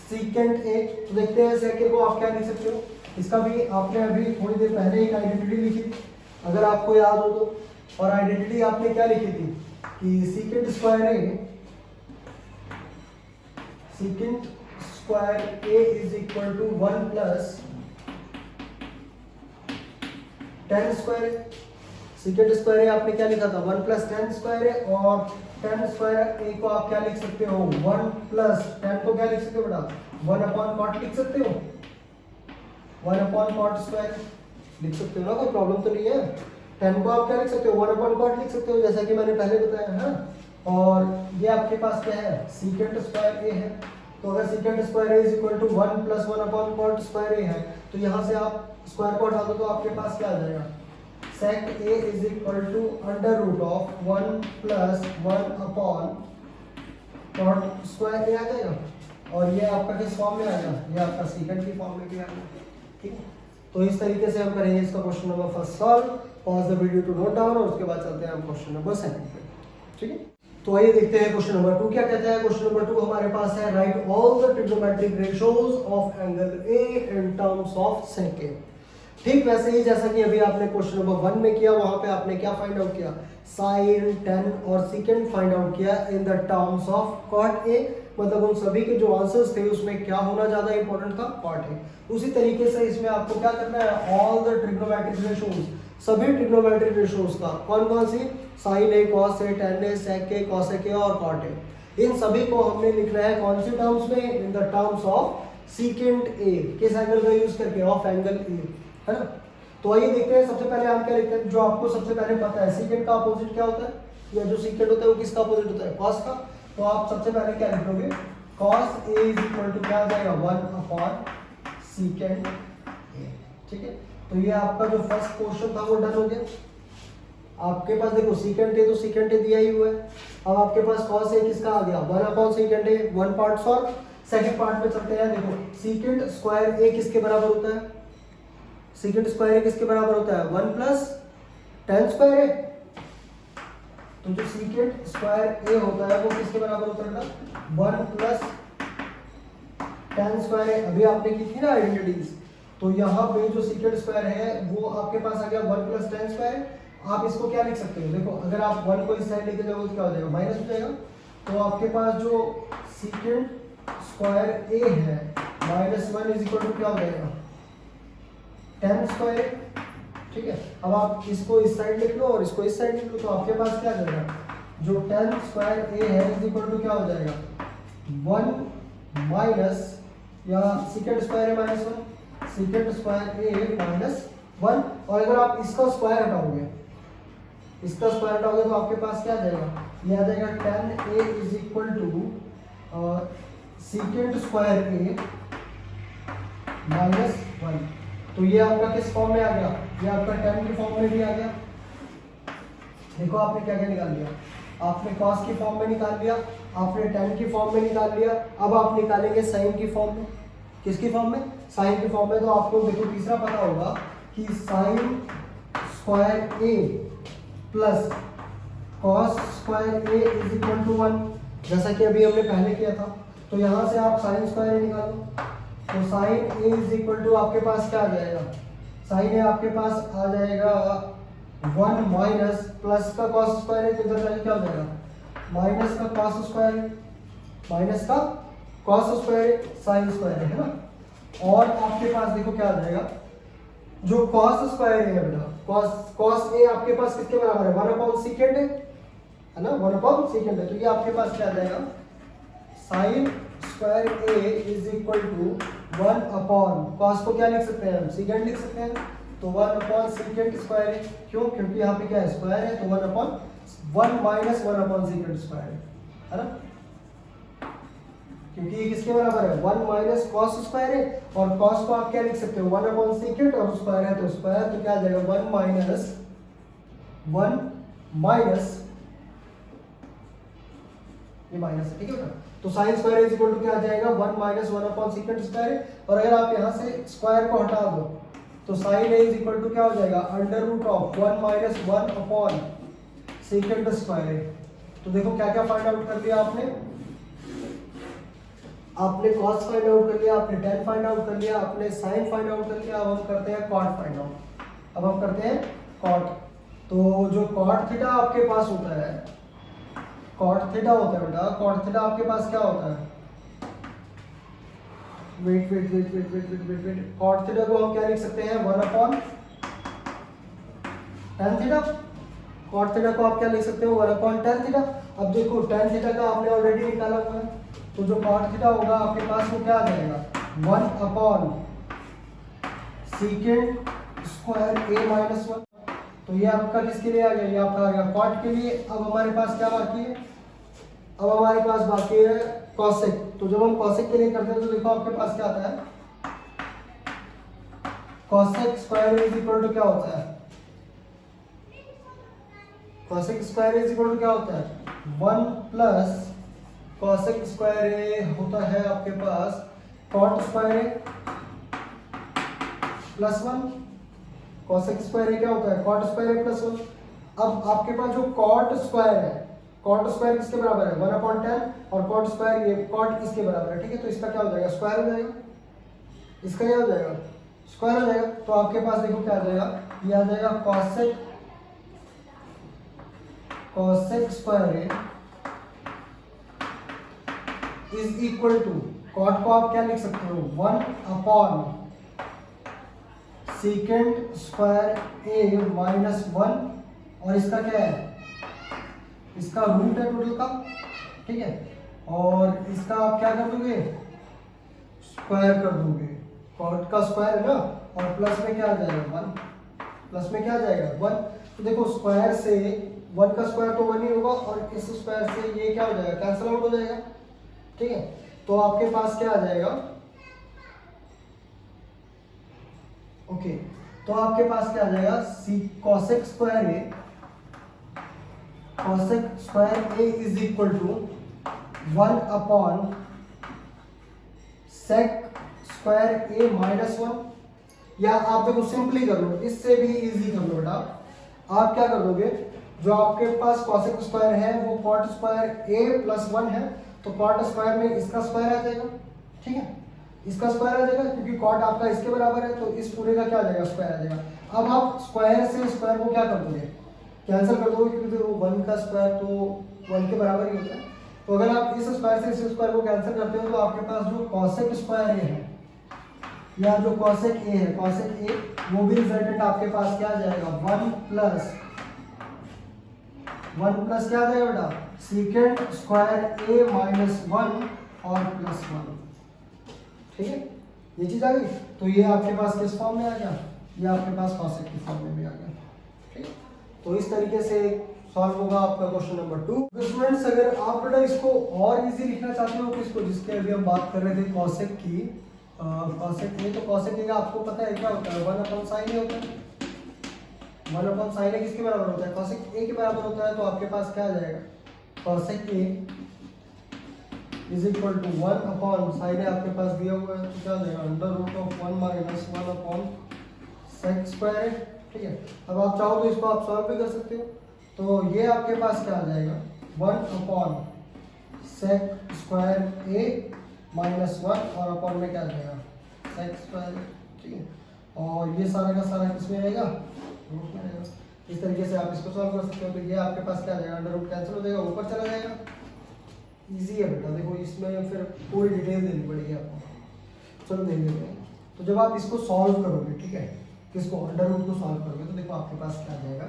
सीकेंट a। तो देखते हैं सेक a को आप क्या लिख सकते हो, इसका भी आपने अभी थोड़ी देर पहले एक आइडेंटिटी लिखी थी, अगर आपको याद हो तो। और आइडेंटिटी आपने क्या लिखी थी कि secant square a is equal to 1 plus tan square a। Secant square a आपने क्या लिखा था, 1 प्लस tan स्क्वायर a, और tan स्क्वायर a को आप क्या लिख सकते हो, 1 प्लस tan को क्या लिख सकते हो बेटा, 1 अपॉन कॉट लिख सकते हो, 1 अपॉन कॉट स्क्वायर लिख सकते हो ना, कोई प्रॉब्लम तो नहीं है। tan को आप क्या लिख सकते हो, 1 अपॉन कॉट लिख सकते हो, जैसा कि मैंने पहले बताया है। और ये आपके पास क्या है, सीकेंट स्क्वायर a है। तो अगर secant square a is equal to 1 plus 1 upon cot square a है, तो यहाँ से आप स्क्वायर को हटा दो तो आपके पास क्या आ जाएगा, sec a is equal to under root of 1 plus 1 upon cot square a आ जाएगा। और ये आपका किस फॉर्म में आएगा, ये आपका सीकेंट की फॉर्म में भी आएगा। ठीक है, तो इस तरीके से हम करेंगे इसका question number first solve. Pause the video to note down, और उसके बाद चलते हैं हम क्वेश्चन नंबर सेकंड पे। ठीक है, तो आइए देखते हैं क्वेश्चन नंबर 2 क्या कहता है। क्वेश्चन नंबर 2 हमारे पास है, right all the trigonometric ratios of angle A in terms of sec A. ठीक वैसे ही जैसा कि अभी आपने क्वेश्चन नंबर 1 में किया, वहां पे आपने क्या फाइंड आउट किया, साइन, tan और सीकेंट फाइंड आउट किया in the terms of cot A. मतलब उन सभी के जो आंसर्स थे उसमें क्या होना ज्यादा इंपॉर्टेंट था, कॉट ए। उसी तरीके से इसमें आपको क्या करना है, ऑल द ट्रिग्नोमेट्रिक रेशियोज, सभी ट्रिग्नोमेट्रिक रेशियोज का, कौन कौन सी, sign A, cos A, tan A, sec A, cosec ए और cot ए, इन सभी को हमने लिखना है कौन से टर्म्स में, इन the terms of secant A, किस एंगल का यूज करके, ऑफ एंगल ए, है ना। तो आइए देखते हैं, सबसे पहले हम क्या लिखते हैं, जो आपको सबसे पहले पता है, सीकेंट का अपोजिट क्या होता है, या जो सीकेंट होता है वो किसका अपोजिट होता है, कॉस का। तो आप सबसे पहले क्या लिखोगे, cos a is equal to क्या आ जाएगा, 1 अपॉन सीकेंट a। ठीक है, तो ये आपका जो फर्स्ट क्वेश्चन था वो डन हो गया। आपके पास देखो सीकेंट ए, तो सीकेंट ए दिया ही हुआ है। अब आपके पास cos a किसका आ गया, 1 upon secant A, 1 part solve. Second part में चलते हैं, देखो सीकेंट स्क्वायर ए किसके बराबर होता है, सीकेंट स्क्वायर ए किसके बराबर होता है, 1 प्लस tan स्क्वायर ए। तो जो सीकेंट स्क्वायर ए होता है वो किसके बराबर होता है, 1 प्लस tan स्क्वायर है, अभी आपने की थी ना आइडेंटिटीज, तो यहाँ पे जो सीकेंट स्क्वायर है वो आपके पास आ गया 1 प्लस tan स्क्वायर। आप इसको क्या लिख सकते हो, देखो अगर आप 1 को इस साइड लेके जाओगे तो क्या हो जाएगा, माइनस हो जाएगा। तो आपके पास जो सीकेंट स्क्वायर a है -1 इज इक्वल टू क्या हो जाएगा, tan स्क्वायर। ठीक है, अब आप इसको इस साइड लिख लो और इसको इस साइड लिख लो, तो आपके पास क्या जाएगा, जो tan स्क्वायर a है इज इक्वल टू क्या हो जाएगा, 1 माइनस, या सीकेंट स्क्वायर है -1, सीकेंट स्क्वायर a -1। और अगर आप इसका स्क्वायर हटाओगे, इसका स्क्वायर हटाओगे तो आपके पास क्या आ जाएगा, ये आ जाएगा tan a is equal to secant square a -1। तो ये आपका किस फॉर्म में आ गया, ये आपका tan की फॉर्म में भी आ गया। देखो आपने क्या क्या निकाल लिया, आपने cos की फॉर्म में निकाल लिया, आपने tan की फॉर्म में निकाल लिया, अब आप निकालेंगे sin की फॉर्म में। किसकी फॉर्म में, sin की फॉर्म में। तो आपको देखो तीसरा पता होगा कि sin square a plus cos square a is equal to 1, जैसा कि अभी हमने पहले किया था। तो यहाँ से आप sin स्क्वायर a निकालो, तो sin a is equal to आपके पास क्या आ जाएगा, sin a आपके पास आ जाएगा 1 माइनस प्लस का cos स्क्वायर है, तो इधर जाके क्या हो जाएगा, माइनस का cos स्क्वायर है, माइनस का cos स्क्वायर sin स्क्वायर है ना। और आपके पास देखो क्या आ जाएगा, जो cos स्क्वायर है बेटा, cos a आपके पास किसके बराबर है, 1 अपॉन सीकेंट है ना, 1 अपॉन सीकेंट है। तो ये आपके पास क्या आ जाएगा, sin square a is equal to 1 upon cos को क्या लिख सकते हैं हम, सीकेंट लिख सकते हैं, तो 1 अपॉन सीकेंट स्क्वायर है। क्यों, क्योंकि यहाँ पे क्या है, स्क्वायर है, तो 1 upon 1 minus 1 upon secant square है ना, क्योंकि ये किसके बराबर है, 1 माइनस cos स्क्वायर है, और cos को आप क्या लिख सकते हो, 1 अपॉन सीकेंट, और स्क्वायर है तो स्क्वायर, तो क्या आ जाएगा 1 माइनस ये माइनस है, ठीक है बेटा। तो sin square is equal to क्या आ जाएगा, 1 माइनस 1 अपॉन सीकेंट स्क्वायर है। और अगर आप यहाँ से स्क्वायर को हटा दो तो sin a is equal to क्या हो जाएगा, under root of 1 minus 1 upon secant square है। तो देखो क्या क्या फाइंड आउट कर लिया आपने cos फाइंड आउट कर लिया, आपने tan फाइंड आउट कर लिया, आपने sin फाइंड आउट कर लिया। अब हम करते हैं cot फाइंड आउट। अब हम करते हैं cot। तो जो cot थीटा आपके पास होता है, cot थीटा होता है बेटा, cot थीटा आपके पास क्या होता है, वेट cot थीटा को हम क्या लिख सकते हैं, 1 upon tan theta. cot theta को आप क्या लिख सकते हो, 1 अपॉन tan थीटा। अब देखो tan थीटा का आपने ऑलरेडी निकाला हुआ है, तो जो cot थीटा होगा आपके पास वो क्या आ जाएगा, 1 upon secant square a minus 1। तो ये आपका किसके लिए आ गया, ये आपका आ गया cot के लिए। अब हमारे पास क्या बाकी है, अब हमारे पास बाकी है cosec। तो जब हम cosec के लिए करते हैं तो देखो आपके पास क्या आता है, cosec square is equal to क्या होता है, cosec square is equal to क्या होता है, 1 प्लस cosec स्क्वायर होता है आपके पास cot square plus 1। cosec square क्या होता है, cot स्क्वायर प्लस 1। अब आपके पास जो cot स्क्वायर है, cot स्क्वायर किसके बराबर है, 1 अपॉन 10, और cot स्क्वायर ये cot इसके बराबर है, ठीक है। तो इसका क्या हो जाएगा, स्क्वायर हो जाएगा, इसका क्या हो जाएगा, स्क्वायर हो जाएगा। तो आपके पास देखो क्या आ जाएगा, ये आ जाएगा cosec square is equal to, cot को आप क्या लिख सकते हो, 1 upon secant square a minus 1, और इसका क्या है, इसका रूट है टोटल का, ठीक है। और इसका आप क्या कर दोगे, स्क्वायर कर दोगे, cot का स्क्वायर है ना, और प्लस में क्या आ जाएगा 1, प्लस में क्या आ जाएगा 1। तो देखो स्क्वायर से 1 का स्क्वायर तो 1 ही होगा, और इस स्क्वायर से ये क्या हो जाएगा, कैंसिल आउट हो जाएगा, ठीक है। तो आपके पास क्या आ जाएगा, ओके, तो आपके पास क्या आ जाएगा, cosec square a is equal to 1 upon sec square a minus 1। या आप देखो सिंपली कर लो, इससे भी इजी कर लो बेटा। आप क्या कर दोगे, जो आपके पास cosec स्क्वायर है वो cot स्क्वायर a प्लस 1 है, तो cot स्क्वायर में इसका स्क्वायर आ जाएगा, ठीक है। इसका स्क्वायर आ जाएगा क्योंकि कॉट आपका इसके बराबर है, तो इस पूरे का क्या आ जाएगा, स्क्वायर आ जाएगा। अब आप स्क्वायर से स्क्वायर को क्या कर दोगे, कैंसिल कर दोगे, क्योंकि देखो 1 का स्क्वायर तो 1 के बराबर ही होता है। तो अगर आप इस स्क्वायर से इस स्क्वायर को कैंसिल करते हो तो आपके पास जो कॉसेक स्क्वायर ए है या जो कॉसेक ए है, कॉसेक ए, वो भी रिजल्टेंट आपके पास क्या आ जाएगा, 1 प्लस क्या आ जाएगा बेटा, सीकेंट स्क्वायर ए माइनस 1 और प्लस 1। ठीक है, ये चीज आ गई। तो ये आपके पास किस फॉर्म में आ गया, ये आपके पास कॉसेक की फॉर्म में भी आ गया। ठीक है, तो इस तरीके से सॉल्व होगा आपका क्वेश्चन नंबर 2। स्टूडेंट्स, अगर आप बेटा इसको और इजी लिखना चाहते हो, किसको, जिसके अभी हम बात कर रहे थे कॉसेक की, कॉसेक ए, तो कॉसेक ए का आपको पता है क्या होता है, 1/sin ए होता है। 1/sin ए किसके बराबर होता है, कॉसेक ए के बराबर होता है। तो आपके पास क्या आ जाएगा, cosec A is equal to 1/sin A आपके पास दिया हुआ है, तो क्या आ जाएगा, √1 माइनस 1/sec स्क्वायर है। ठीक है, अब आप चाहो तो इसको आप सॉल्व भी कर सकते हो। तो ये आपके पास क्या आ जाएगा, 1/sec स्क्वायर ए माइनस 1 और अपॉन में क्या आ जाएगा, sec स्क्वायर। ठीक है, और ये सारा का सारा किसमें रहेगा, रूट में रहेगा। इस तरीके से आप इसको सॉल्व कर सकते हो। तो ये आपके पास क्या आ जाएगा, अंडर रूट कैंसिल हो जाएगा, ऊपर चला जाएगा। इजी है बेटा, देखो इसमें फिर पूरी डिटेल देनी पड़ेगी आपको। चलो देख लेते हैं। तो जब आप इसको सॉल्व करोगे, ठीक है, किसको, अंडर रूट को सॉल्व करोगे, तो देखो आपके पास क्या आ जाएगा,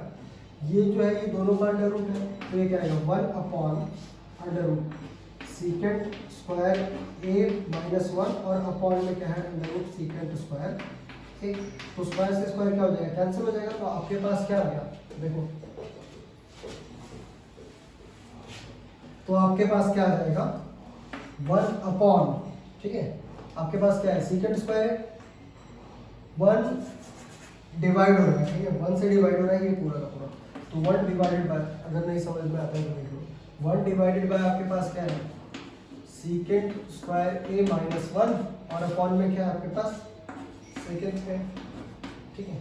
ये जो है ये दोनों का अंडर रूट है, तो ये क्या आएगा, 1/√, सीकेंट स्क्वायर ए माइनस 1 और अपॉन में क्या है, अंडर रूट सीकेंट स्क्वायर। ठीक, तो स्क्वायर से स्क्वायर क्या हो जाएगा, कैंसिल हो जाएगा। तो आपके पास क्या आ गया, देखो, तो आपके पास क्या आ जाएगा, 1/, ठीक है, आपके पास क्या है, सीकेंट स्क्वायर है, 1 डिवाइड हो रहा है। ठीक है, 1 से डिवाइड हो रहा है ये पूरा का पूरा, तो 1 डिवाइडेड बाय, अगर नहीं समझ में आता है तो देख लो, 1 डिवाइडेड बाय आपके पास क्या है, सीकेंट स्क्वायर ए माइनस 1 और अपॉन में क्या है आपके पास, सेकेंड है। ठीक है,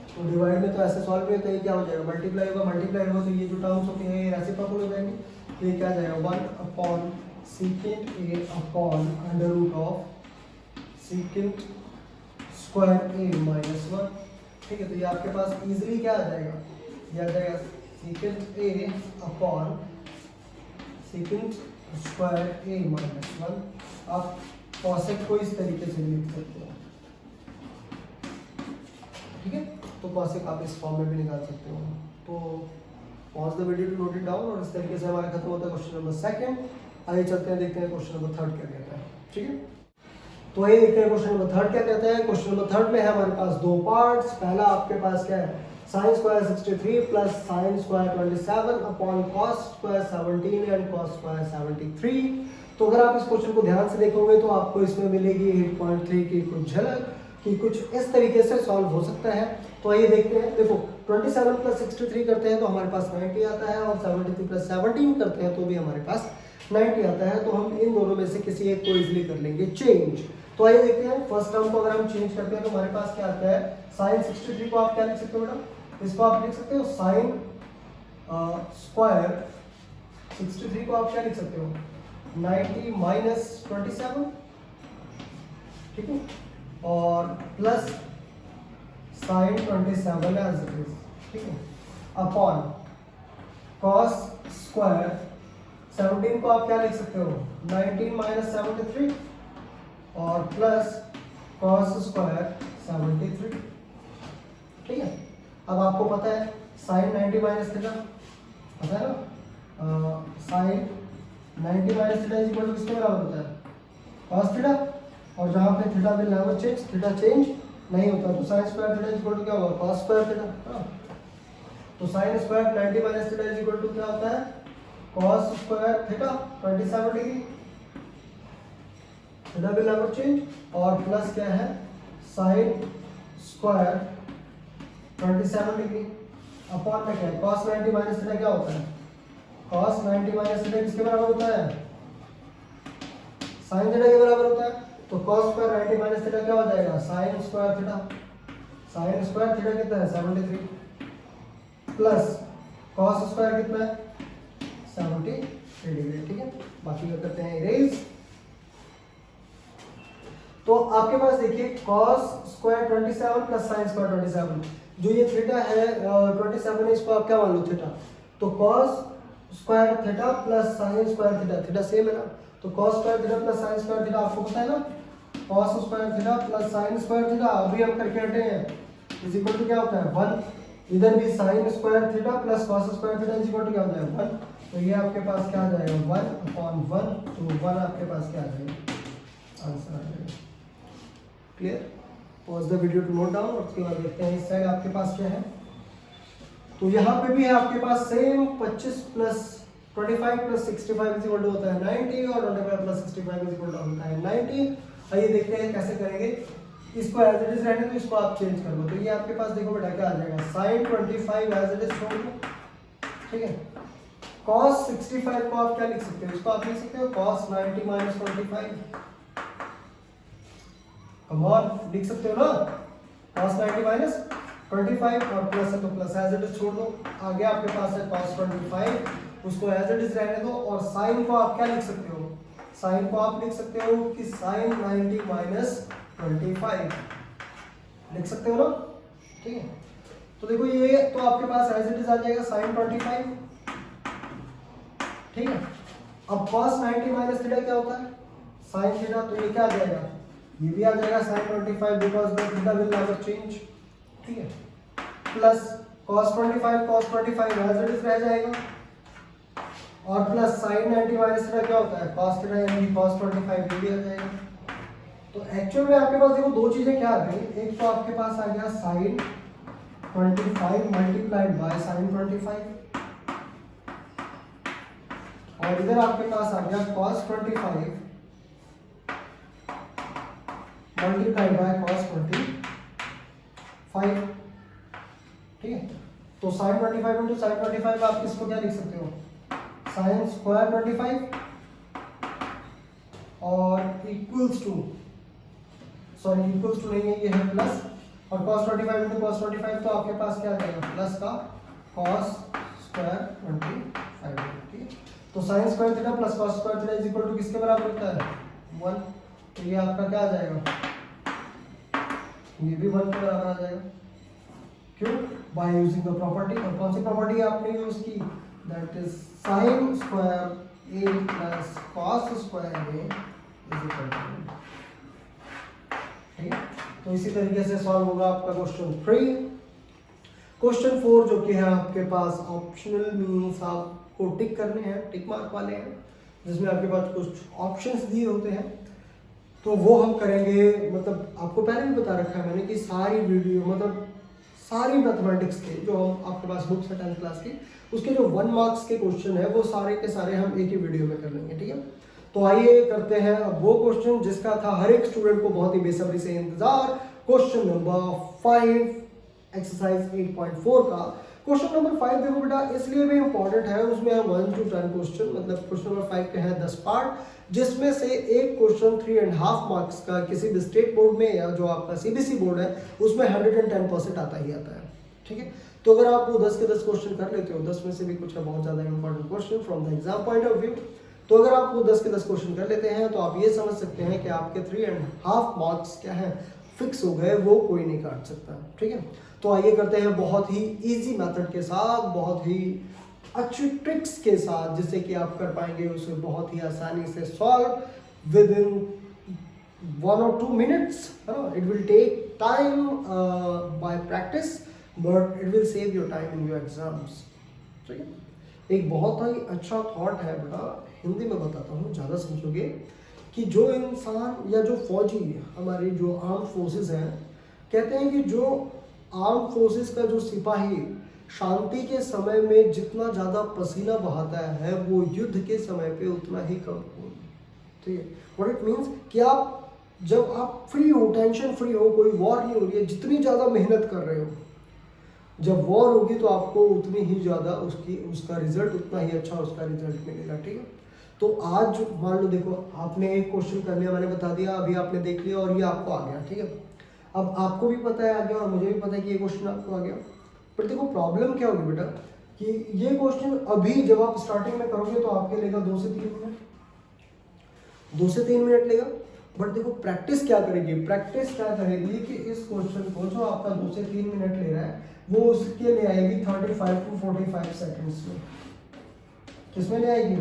तो डिवाइड में तो ऐसे सॉल्व नहीं होता है, क्या हो जाएगा, मल्टीप्लाई होगा, तो ये जो टर्म्स होती हैं ये रेसिप्रोकल हो जाएंगे। तो ये क्या आ जाएगा, 1 secant A upon under root of secant square A minus 1। ठीक है, तो ये आपके पास इजीली क्या आ जाएगा, ये आ जाएगा secant A upon secant square A minus 1। आप कॉसेक को इस तरीके से लिख सकते हो। ठीक है, तो कॉसेक आप इस फॉर्म में भी निकाल सकते हो। तो pause the video to note it down, और इस तरीके से हमारा खत्म होता है क्वेश्चन नंबर 2। आइए चलते हैं, देखते हैं क्वेश्चन नंबर 3 क्या कहता है। ठीक है, तो आइए देखते हैं क्वेश्चन नंबर 3 क्या कहता है। क्वेश्चन नंबर 3 में है हमारे पास दो पार्ट्स। पहला आपके पास क्या है, sine square 63 plus sine square 27 upon cos square 17 and cos square 73। तो अगर आप इस क्वेश्चन को ध्यान से देखोगे तो आपको इसमें मिलेगी 8.3 की कुछ झलक कि कुछ इस तरीके से सॉल्व हो सकता है। तो आइए देखते हैं। देखो 27 प्लस 63 करते हैं तो हमारे पास 90 आता है, और 73 प्लस 17 करते हैं तो भी हमारे पास 90 आता है। तो हम इन दोनों में से किसी एक को इजीली कर लेंगे चेंज। तो आइए देखते हैं, फर्स्ट टर्म को अगर हम चेंज करते हैं तो हमारे पास क्या आता है, साइन 63 को आप क्या लिख सकते हो बेटा, इसको आप लिख सकते हो साइन स्क्वायर 63 को आप क्या लिख सकते हो, 90 माइनस 27, ठीक है, और plus sine 27 as it is, ठीक है, अपॉन कॉस स्क्वायर 17 को आप क्या लिख सकते हो, 19 माइनस 73 और प्लस कॉस स्क्वायर 73, ठीक है। अब आपको पता है साइन 90 माइनस थीटा, पता है ना, sine 90 minus theta is equal to किसके बराबर होता है, कॉस थीटा, और जहाँ पे theta will never change, theta change नहीं होता, तो sine square theta is equal to क्या होगा, कॉस स्क्वायर थीटा। तो sine square 90 minus theta is equal to क्या होता है, cos square theta 27 degree, theta will never change, और प्लस क्या है साइन स्क्वायर 27 डिग्री अपॉन में क्या है, cos 90 माइनस थीटा क्या होता है, cos 90 माइनस थीटा किसके बराबर होता है, sin थीटा के बराबर होता है। तो cos स्क्वायर 90 माइनस थीटा क्या हो जाएगा, sin square theta, sin square theta कितना है 73 प्लस cos स्क्वायर कितना है 73 डिग्री, ठीक है। बाकी क्या करते हैं इरेज। तो आपके पास देखिए cos square 27 plus sine square 27, जो ये थीटा है 27 है, इसको आप क्या मान लो थीटा, तो cos square theta plus sign square theta, theta same है ना, तो cos square theta plus sign square theta आपको पता है ना, cos square theta plus sign square theta अभी हम करके हटे हैं इज इक्वल टू क्या होता है 1, इधर भी sine square theta plus cos square theta is equal to क्या हो जाएगा 1, तो ये आपके पास क्या आ जाएगा 1/1, तो 1 आपके पास क्या आ जाएगा आंसर आ जाएगा। Clear? Pause the video to note down और उसके बाद देखते हैं इस साइड आपके पास क्या है। तो यहाँ पे भी है आपके पास same 25 plus 25 plus 65 is equal to होता है 90 और 25 प्लस 65 इज इक्वल टू होता है 90। आइए देखते हैं कैसे करेंगे, इसको एज इट इज रहने दो, इसको आप चेंज कर लो। तो ये आपके पास देखो बेटा क्या आ जाएगा sin 25 एज इट इज छोड़ दो, ठीक है। cos 65 को आप क्या लिख सकते हो, इसको आप लिख सकते हो cos 90 माइनस 25, कम ऑन लिख सकते हो ना, cos 90 माइनस 25 और प्लस है तो प्लस एज इट इज छोड़ दो, आगे आपके पास है cos 25, उसको एज इट इज रहने दो और साइन को आप क्या लिख सकते हो, साइन को आप लिख सकते हो कि sin 90 माइनस 25 लिख सकते हो ना, ठीक है। तो देखो ये तो आपके पास एज इट इज आ जाएगा sin 25, ठीक है। अब cos 90 माइनस थीटा क्या होता है sin थीटा, तो ये क्या आ जाएगा, ये भी आ जाएगा sin 25 because the theta will never change, ठीक है, plus cos 25 as it is रह जाएगा और प्लस sin 90 माइनस थीटा क्या होता है cos थीटा, यानी cos 25 ये भी आ जाएगा। तो एक्चुअल में आपके पास देखो दो चीजें क्या आ गई, एक तो आपके पास आ गया sin 25 मल्टीप्लाइड बाय sin 25 और इधर आपके पास आ गया cos 25 मल्टीप्लाइड बाय cos 25, ठीक है। तो sin 25 इंटू sin 25 आप किसको क्या लिख सकते हो, sin स्क्वायर 25 और equals to, sorry equals to नहीं है, ये है प्लस, और cos 25 इंटू cos 25 तो आपके पास क्या आ जाएगा प्लस का cos स्क्वायर 25, ठीक है। तो sin square theta plus cos square theta is equal to किसके बराबर होता है 1, तो ये आपका क्या आ जाएगा, ये भी 1 के बराबर आ जाएगा, क्यों, बाय यूजिंग द प्रॉपर्टी, और कौन सी प्रॉपर्टी आपने यूज की, that is sin square a plus cos square a is equal to, ठीक है। तो इसी तरीके से सॉल्व होगा आपका क्वेश्चन 3। क्वेश्चन 4 जो कि है आपके पास ऑप्शनल मीन्स आपको टिक करने हैं, टिक मार्क वाले हैं, जिसमें आपके पास कुछ ऑप्शंस दिए होते हैं, तो वो हम करेंगे। मतलब आपको पहले भी बता रखा है मैंने कि सारी वीडियो मतलब सारी मैथमेटिक्स के जो हम आपके पास बुक्स है 10th क्लास की, उसके जो 1 मार्क्स के क्वेश्चन है वो सारे के सारे हम एक ही वीडियो में कर लेंगे, ठीक है। तो आइए करते हैं अब वो क्वेश्चन जिसका था हर एक स्टूडेंट को बहुत ही बेसब्री से इंतजार, क्वेश्चन नंबर 5 एक्सरसाइज 8.4 का। क्वेश्चन नंबर 5 देखो बेटा इसलिए भी इंपॉर्टेंट है, उसमें है 1 to 10 क्वेश्चन, मतलब क्वेश्चन नंबर 5 के हैं 10 पार्ट, जिसमें से एक क्वेश्चन 3.5 मार्क्स का किसी भी स्टेट बोर्ड में या जो आपका सीबीएसई बोर्ड है उसमें 110% आता ही आता है, ठीक है। तो अगर आप वो 10 के 10 क्वेश्चन कर लेते हो, 10 में से भी कुछ है बहुत ज़्यादा important question from the exam point of view, तो अगर आप वो 10 के 10 क्वेश्चन कर लेते हैं तो आप ये समझ सकते हैं कि आपके 3.5 मार्क्स क्या है फिक्स हो गए, वो कोई नहीं काट सकता, ठीक है। तो आइए करते हैं बहुत ही इजी मेथड के साथ, बहुत ही अच्छी ट्रिक्स के साथ, जिससे कि आप कर पाएंगे उसे बहुत ही आसानी से solve within 1 or 2 minutes। It will take time by practice but it will save your time in your exams, ठीक है। एक बहुत ही अच्छा थॉट है बेटा, हिंदी में बताता हूँ ज़्यादा समझोगे, कि जो इंसान या जो फौजी हमारी जो आर्म फोर्सेस हैं, कहते हैं कि जो आर्म फोर्सेस का जो सिपाही शांति के समय में जितना ज़्यादा पसीना बहाता है वो युद्ध के समय पे उतना ही कम खून, ठीक है। व्हाट इट मीन्स कि आप जब आप फ्री हो, टेंशन फ्री हो, कोई वॉर नहीं हो रही है, जितनी ज़्यादा मेहनत कर रहे हो, जब वॉर होगी तो आपको उतनी ही ज़्यादा उसका रिजल्ट उतना ही अच्छा उसका रिजल्ट मिलेगा, ठीक है। तो आज मान लो देखो आपने एक क्वेश्चन कर लिया, मैंने बता दिया, अभी आपने देख लिया और ये आपको आ गया, ठीक है। अब आपको भी पता है आ गया और मुझे भी पता है कि ये क्वेश्चन आपको आ गया, पर देखो प्रॉब्लम क्या होगी बेटा कि ये क्वेश्चन अभी जब आप स्टार्टिंग में करोगे तो आपके लेगा 2 से 3 मिनट, 2 से 3 मिनट लेगा, बट देखो प्रैक्टिस क्या करेगी, प्रैक्टिस क्या करेगी कि इस क्वेश्चन को जो आपका 2 से 3 मिनट ले रहा है वो उसके ले आएगी 35 to 45 सेकंड्स में। किसमें ले आएगी?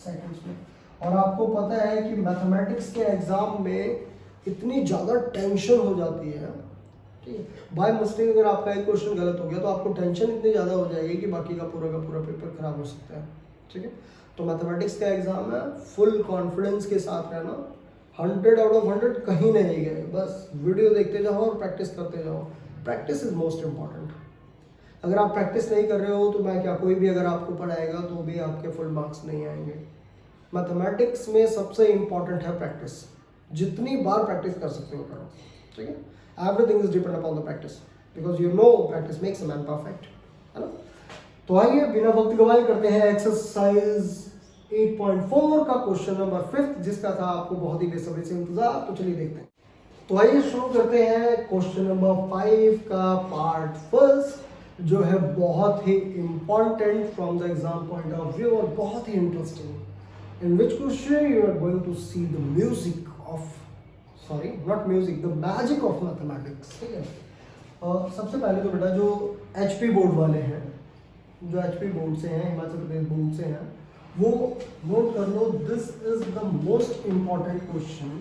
सेकंड्स में। और आपको पता है कि मैथमेटिक्स के एग्जाम में इतनी ज़्यादा टेंशन हो जाती है, ठीक है, बाय मिस्टेक अगर आपका एक क्वेश्चन गलत हो गया तो आपको टेंशन इतनी ज़्यादा हो जाएगी कि बाकी का पूरा पेपर खराब हो सकता है, ठीक है। तो मैथमेटिक्स का एग्जाम है, फुल कॉन्फिडेंस के साथ रहना, 100 आउट ऑफ 100 कहीं नहीं गए, बस वीडियो देखते जाओ और प्रैक्टिस करते जाओ। Practice is most important. अगर आप प्रैक्टिस नहीं कर रहे हो तो मैं क्या, कोई भी अगर आपको पढ़ाएगा तो भी आपके फुल मार्क्स नहीं आएंगे। मैथमेटिक्स में सबसे इम्पॉर्टेंट है प्रैक्टिस, जितनी बार प्रैक्टिस कर सकते हो करो, ठीक है। Everything is depend upon the practice because you know practice makes a man perfect, है ना। तो आइए बिना वक्त गवाए करते हैं एक्सरसाइज 8.4 का क्वेश्चन नंबर 5 जिसका था आपको बहुत ही बेसब्री से इंतजार। तो चलिए देखते हैं। तो आइए शुरू करते हैं क्वेश्चन नंबर 5 का पार्ट फर्स्ट, जो है बहुत ही important from the exam point of view और बहुत ही interesting, in which question you are going to see the music of, sorry not music, the magic of mathematics, ठीक है। सबसे पहले तो बेटा जो HP बोर्ड वाले हैं, जो HP बोर्ड से हैं, हिमाचल प्रदेश बोर्ड से हैं, वो नोट कर लो, this is the most important question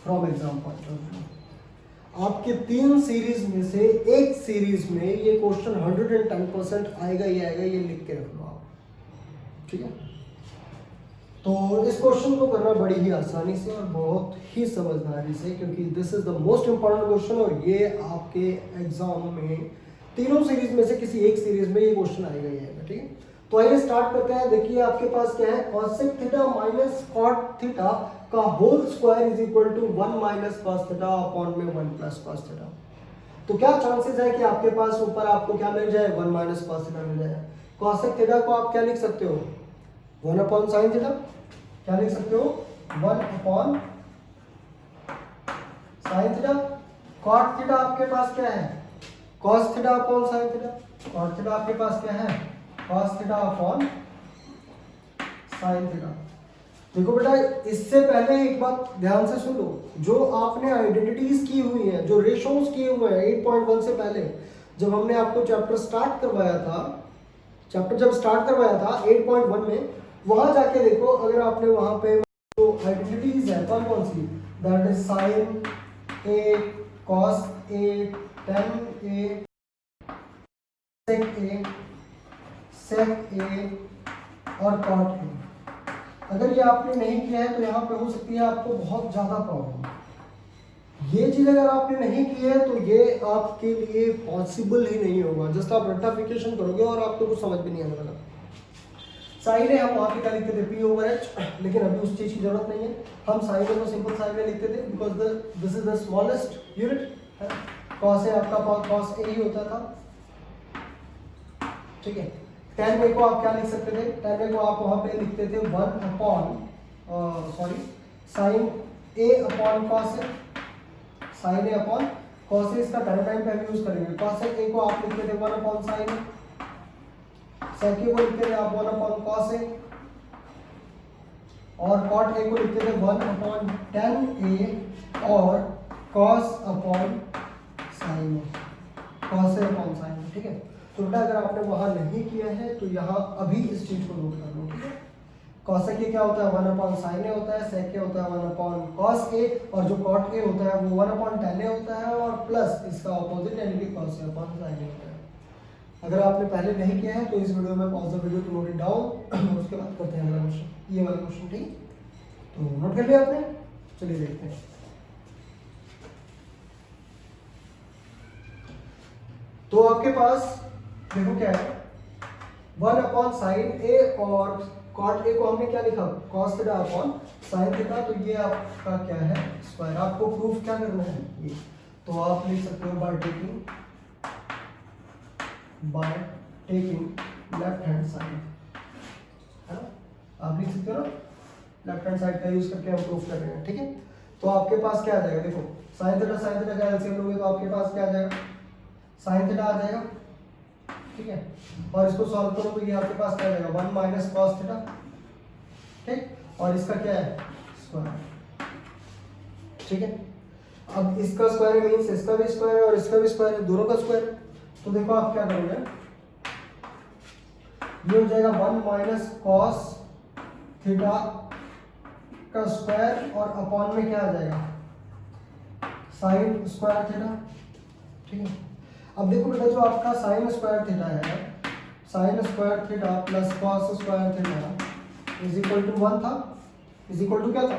from exam point of view. आपके 3 सीरीज में से एक सीरीज में ये क्वेश्चन 110% आएगा ही आएगा, ये लिख के रख लो आप, ठीक है। तो इस क्वेश्चन को करना बड़ी ही आसानी से और बहुत ही समझदारी से, क्योंकि this is the most important question और ये आपके एग्जाम में तीनों सीरीज में से किसी एक सीरीज में ये क्वेश्चन आएगा ही आएगा, ठीक है। तो आइए स्टार्ट करते हैं। देखिए आपके पास क्या है, cosec theta minus cot theta का whole square is equal to 1 minus cos theta upon में 1 प्लस cos थीटा। तो क्या चांसेस है कि आपके पास ऊपर आपको क्या मिल जाए, 1 माइनस cos थीटा मिल जाए। cosec थीटा को आप क्या लिख सकते हो, 1 अपॉन sin थीटा, क्या लिख सकते हो, 1 upon sin theta. cot theta आपके पास क्या है, cos theta upon sin theta. cot theta आपके पास क्या है, cos theta upon sin theta. देखो बेटा इससे पहले एक बात ध्यान से सुन लो, जो आपने आइडेंटिटीज की हुई हैं, जो रेशोज किए हुए हैं 8.1 से पहले, जब हमने आपको चैप्टर स्टार्ट करवाया था, चैप्टर जब स्टार्ट करवाया था 8.1 में, वहां जाके देखो, अगर आपने वहां पे जो आइडेंटिटीज है कौन कौन सी, that is sin a, cos a, tan a, sec a, sec a और cot a। अगर ये आपने नहीं किया है तो यहाँ पे हो सकती है आपको बहुत ज्यादा प्रॉब्लम। ये चीज अगर आपने नहीं की है तो ये आपके लिए पॉसिबल ही नहीं होगा। जस्ट आप रेक्टिफिकेशन करोगे और आपको कुछ समझ भी नहीं आने वाला। साइन है, हम वहाँ पे क्या लिखते थे, पी ओवर एच, लेकिन अभी उस चीज की जरूरत नहीं है। हम साइन को सिंपल साइन में लिखते थे because this is the smallest unit. Cos है आपका, कॉस ए ही होता था, ठीक है। tan a को आप क्या लिख सकते थे, tan a को आप वहाँ पे लिखते थे 1 upon sine a upon cos a, sine a upon cos a। इसका टाइम पे हम यूज करेंगे। कॉस a को आप लिखते थे 1 upon sine a, sec a को लिखते थे आप 1 अपॉन कॉस a, और cot a को लिखते थे 1 अपॉन tan a और cos upon sin a, cos a upon sin a, ठीक है। तो बेटा अगर आपने वहां नहीं किया है तो यहाँ अभी इस चीज को नोट कर लो, ठीक है। cos a क्या होता है, 1 अपॉन sin a होता है, sec a होता है 1 अपॉन cos a, और जो cot a होता है वो 1 अपॉन tan a होता है, और प्लस इसका ऑपोजिट यानी कि cos a upon sin a होता है। अगर आपने पहले नहीं किया है तो इस वीडियो में pause the video to note it down, उसके बाद करते हैं अगला क्वेश्चन, ये वाला क्वेश्चन, ठीक। तो नोट कर लिया आपने, चलिए देखते हैं। तो आपके पास देखो क्या है, 1 अपॉन साइन ए और cot a को हमने क्या लिखा, cos theta upon sin theta. तो ये आपका क्या है, स्क्वायर। आपको प्रूफ क्या करना है ये, तो आप लिख सकते हो by taking left hand side, है ना। आप लिख सकते हो ना, लेफ्ट हैंड साइड का यूज करके हम प्रूफ कर रहे हैं, ठीक है। तो आपके पास क्या आ जाएगा, देखो sin थीटा का एलसीएम लोगे तो आपके पास क्या आ जाएगा, sin थीटा आ जाएगा, ठीक है। और इसको सॉल्व करो तो ये आपके पास क्या आ जाएगा, 1 माइनस cos थीटा, ठीक। और इसका क्या है, स्क्वायर, ठीक है। अब इसका स्क्वायर मीन्स इसका भी स्क्वायर है और इसका भी स्क्वायर है, दोनों का स्क्वायर है। तो देखो आप क्या करोगे, ये हो जाएगा 1 माइनस कॉस थीटा का स्क्वायर और अपॉन में क्या आ जाएगा, साइन स्क्वायर थीटा। ठीक है। अब देखो बेटा जो आपका साइन स्क्वायर थीटा है, sine square theta plus cos square theta is equal to 1 था, इज इक्वल टू क्या था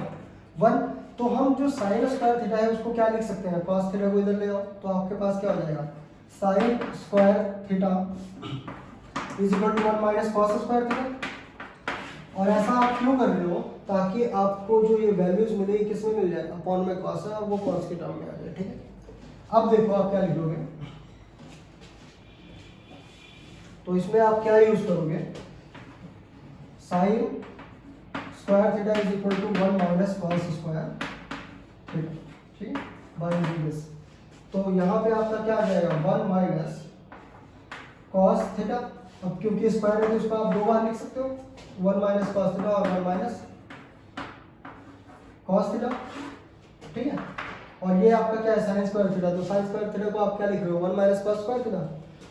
1। तो हम जो साइन स्क्वायर थीटा है उसको क्या लिख सकते हैं, कॉस थीटा को इधर ले आओ तो आपके पास क्या हो जाएगा, sine square theta is equal to 1 minus cos square theta. और ऐसा आप क्यों कर रहे हो, ताकि आपको जो ये वैल्यूज मिलेगी किसमें मिल जाए, अपॉन में कॉस है और वो कॉस के टर्म में आ जाए। ठीक है। अब देखो आप क्या लिखोगे, तो इसमें आप क्या यूज करोगे, sine square theta is equal to 1 minus cos square theta. ठीक है, बाय दिस। तो यहाँ पे आपका क्या आ जाएगा 1 माइनस कॉस थीटा। अब क्योंकि स्क्वायर है तो इसको आप दो बार लिख सकते हो, 1 माइनस कॉस थीटा और 1 माइनस कॉस थीटा। ठीक है। और ये आपका क्या है साइन स्क्वायर थीटा, तो साइन स्क्वायर थीटा को आप क्या लिख रहे हो 1 माइनस कॉस स्क्वायर थीटा,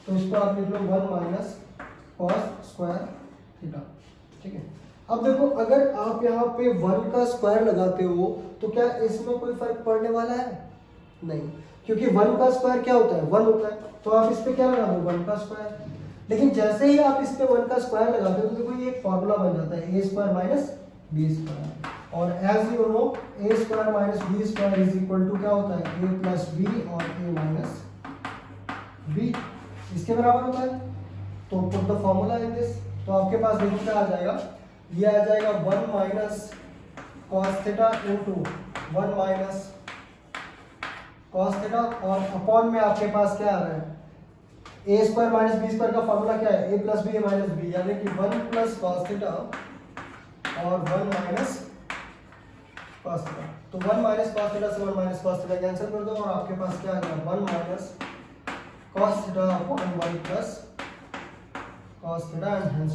तो इसको आप लिख लो 1 माइनस कॉस स्क्वायर थीटा। ठीक है। अब देखो अगर आप यहाँ पे 1 का स्क्वायर लगाते हो तो क्या इसमें कोई फर्क पड़ने वाला है, नहीं, क्योंकि 1 का स्क्वायर क्या होता है 1 होता है, तो आप इस पे क्या लगा दो 1 का स्क्वायर। लेकिन जैसे ही आप इस पे 1 का स्क्वायर लगाते हो तो देखो ये एक फॉर्मूला बन जाता है a square minus b square, और as you know a square minus b square is equal to क्या होता है a प्लस b और a माइनस b इसके बराबर होता है। तो put the formula in this, तो आपके पास देखो क्या आ जाएगा, ये आ जाएगा 1 minus cos theta into 1 minus cos theta, और अपॉन में आपके पास क्या आ रहा है A square minus B square का फॉर्मूला क्या है, ए प्लस बी माइनस बी, यानी कि 1 प्लस कॉस थीटा और 1 माइनस कॉस थीटा। तो 1 माइनस कॉस थीटा से 1 माइनस कॉस थीटा कैंसिल कर दो और आपके पास क्या आ गया 1 minus cos theta upon 1 plus cos theta and hence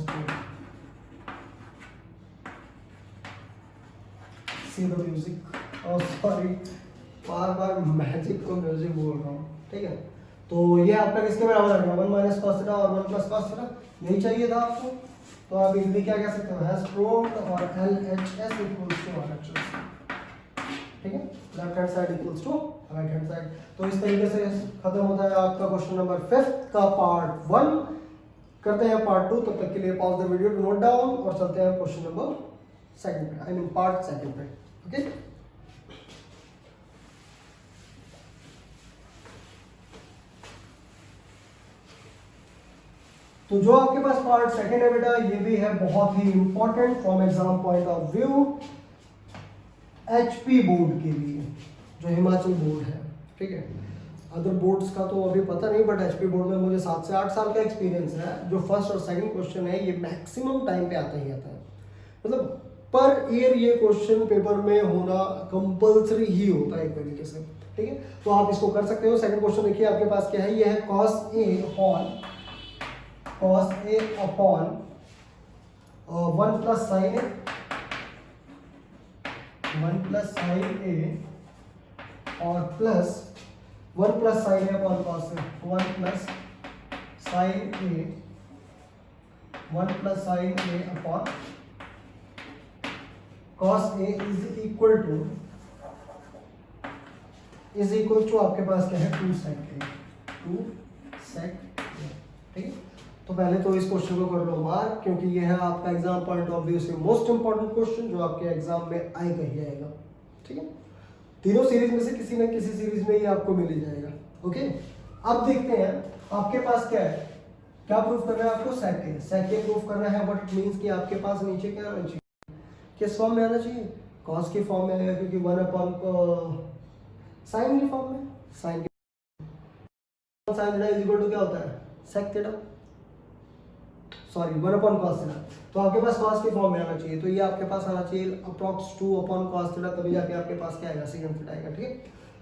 see the music. और सॉरी बार बार मैजिक को म्यूजिक बोल रहा हूँ। ठीक है। तो ये आपका किसके बराबर आ गया 1 माइनस कॉस थीटा और 1 प्लस कॉस थीटा, यही चाहिए था आपको। तो आप इजीली क्या कह सकते हो हैज प्रूव्ड और LHS इक्वल्स टू RHS। ठीक है, left hand side equals to right hand side. तो इस तरीके से खत्म होता है आपका क्वेश्चन नंबर 5 का पार्ट 1। करते हैं पार्ट 2, तब तक के लिए pause the video to note down और चलते हैं क्वेश्चन नंबर 2 पे, आई मीन पार्ट 2 पे। ओके, तो जो आपके पास पार्ट 2 है बेटा, ये भी है बहुत ही important from exam point of view HP board के लिए, जो हिमाचल बोर्ड है। ठीक है, अदर बोर्ड्स का तो अभी पता नहीं, बट HP बोर्ड में मुझे 7 से 8 साल का एक्सपीरियंस है। जो फर्स्ट और सेकंड क्वेश्चन है ये मैक्सिमम टाइम पे आता ही आता है, मतलब पर ईयर ये क्वेश्चन पेपर में होना कंपल्सरी ही होता है एक तरीके से। ठीक है, तो आप इसको कर सकते हो। सेकंड क्वेश्चन देखिए आपके पास क्या है, ये है cos A upon 1 plus sine A, 1 plus sine A और plus 1 plus sine A upon cos A, 1 plus sine A, 1 plus sine A upon cos A is equal to आपके पास क्या है 2 sec A, 2 sec A। ठीक है, तो पहले तो इस क्वेश्चन को कर लो मार्क, क्योंकि ये है आपका एग्जाम पॉइंट ऑफ व्यू से मोस्ट इंपॉर्टेंट क्वेश्चन जो आपके एग्जाम में आएगा ही आएगा। ठीक है, तीनों सीरीज में से किसी न किसी सीरीज में ही आपको मिल ही जाएगा। ओके, अब देखते हैं आपके पास क्या है, क्या प्रूफ करना है आपको, sec A प्रूफ करना है। बट इट मींस कि आपके पास नीचे क्या आना चाहिए, किस फॉर्म में आना चाहिए, cos के फॉर्म में आएगा, क्योंकि 1 अपॉन साइन के फॉर्म में, sine theta is equal to क्या होता है sec theta, sorry 1 upon cos theta. तो आपके पास cos के फॉर्म में आना चाहिए, तो ये आपके पास आना चाहिए अप्रॉक्स 2 अपॉन cos थीटा, तभी जाके आपके पास क्या आएगा secant थीटा आएगा। ठीक है,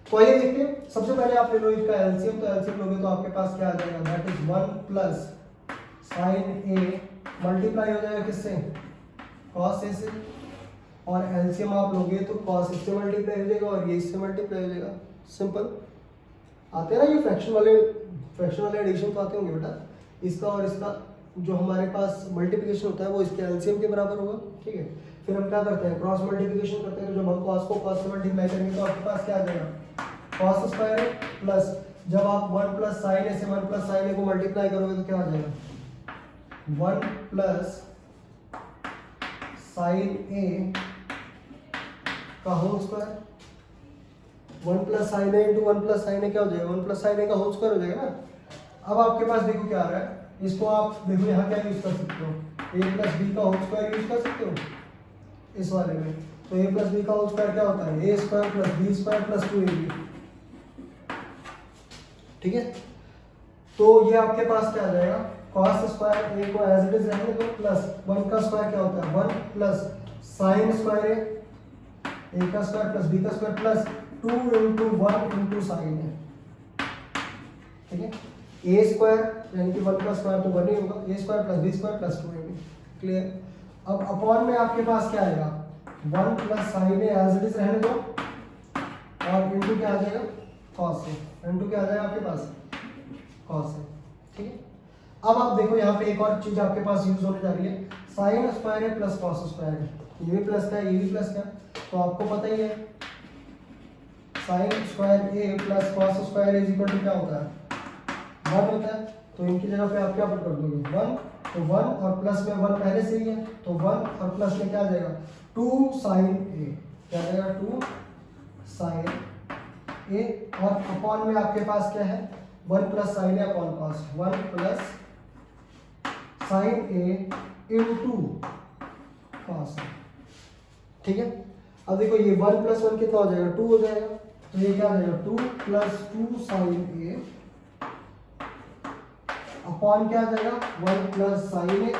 तो आइए देखते हैं। सबसे पहले आप ले लो इसका एलसीएम, तो एलसीएम लोगे तो आपके पास क्या आ जाएगा, that is 1 plus sine A multiply हो जाएगा किससे, cos A से, और एलसीएम आप लोगे तो कॉस इससे मल्टीप्लाई हो जाएगा और ये इससे मल्टीप्लाई हो जाएगा। सिंपल। आते हैं ना ये फ्रैक्शन वाले एडिशन तो आते होंगे बेटा। इसका और इसका जो हमारे पास मल्टीप्लिकेशन होता है वो इसके एलसीएम के बराबर होगा, ठीक है। फिर हम क्या करते हैं, क्रॉस मल्टीप्लिकेशन करते हैं। तो जब हम कॉस को कॉस से मल्टीप्लाई करेंगे तो आपके पास क्या आ जाएगा, कॉस स्क्वायर है प्लस, जब आप 1 प्लस साइन ए से 1 प्लस साइन ए को मल्टीप्लाई करोगे तो क्या आ जाएगा, 1 प्लस साइन ए का होल स्क्वायर। 1 प्लस साइन ए इंटू 1 प्लस साइन ए क्या हो जाएगा, 1 प्लस साइन ए का होल स्क्वायर हो जाएगा ना। अब आपके पास देखो क्या आ रहा है, इसको आप देखो यहाँ क्या यूज कर सकते हो, a प्लस बी का होल स्क्वायर यूज कर सकते हो इस वाले में। तो a प्लस बी का होल स्क्वायर क्या होता है, a square plus B square plus 2ab, ठीक है। तो ये आपके पास क्या आ जाएगा, कॉस स्क्वायर a को एज इट इज रहने दो प्लस 1 का स्क्वायर क्या होता है 1 प्लस साइन स्क्वायर a का स्क्वायर प्लस b का square plus 2 into 1 into sine है, ठीक है। ए स्क्वायर यानी कि 1 का स्क्वायर तो 1 ही होगा, A square plus B square plus 2ab, clear. अब अपॉन में आपके पास क्या आएगा, 1 plus sine A as it is रहने दो और इंटू क्या आ जाएगा कॉस से, इंटू क्या आ जाएगा आपके पास कॉस से, ठीक है। अब आप देखो यहाँ पे एक और चीज आपके पास यूज होने जा रही है, साइन स्क्वायर है प्लस कॉस स्क्वायर है, ये भी प्लस का है ये भी प्लस का है। तो आपको पता ही है sine square A plus cos square is equal to क्या होता है 1 होता है। तो इनकी जगह पे आप क्या पुट कर दोगे 1, तो 1 और प्लस में 1 पहले से ही है तो 1 और प्लस में क्या आ जाएगा 2 साइन ए, क्या आ जाएगा 2 साइन ए, और अपॉन में आपके पास क्या है 1 प्लस साइन ए अपॉन कॉस, 1 प्लस साइन ए इनटू कॉस, ठीक है। अब देखो ये 1 प्लस 1 कितना हो जाएगा 2 हो जाएगा, तो ये क्या हो जाएगा 2 प्लस 2 साइन ए अपॉन क्या आ जाएगा 1 plus sine A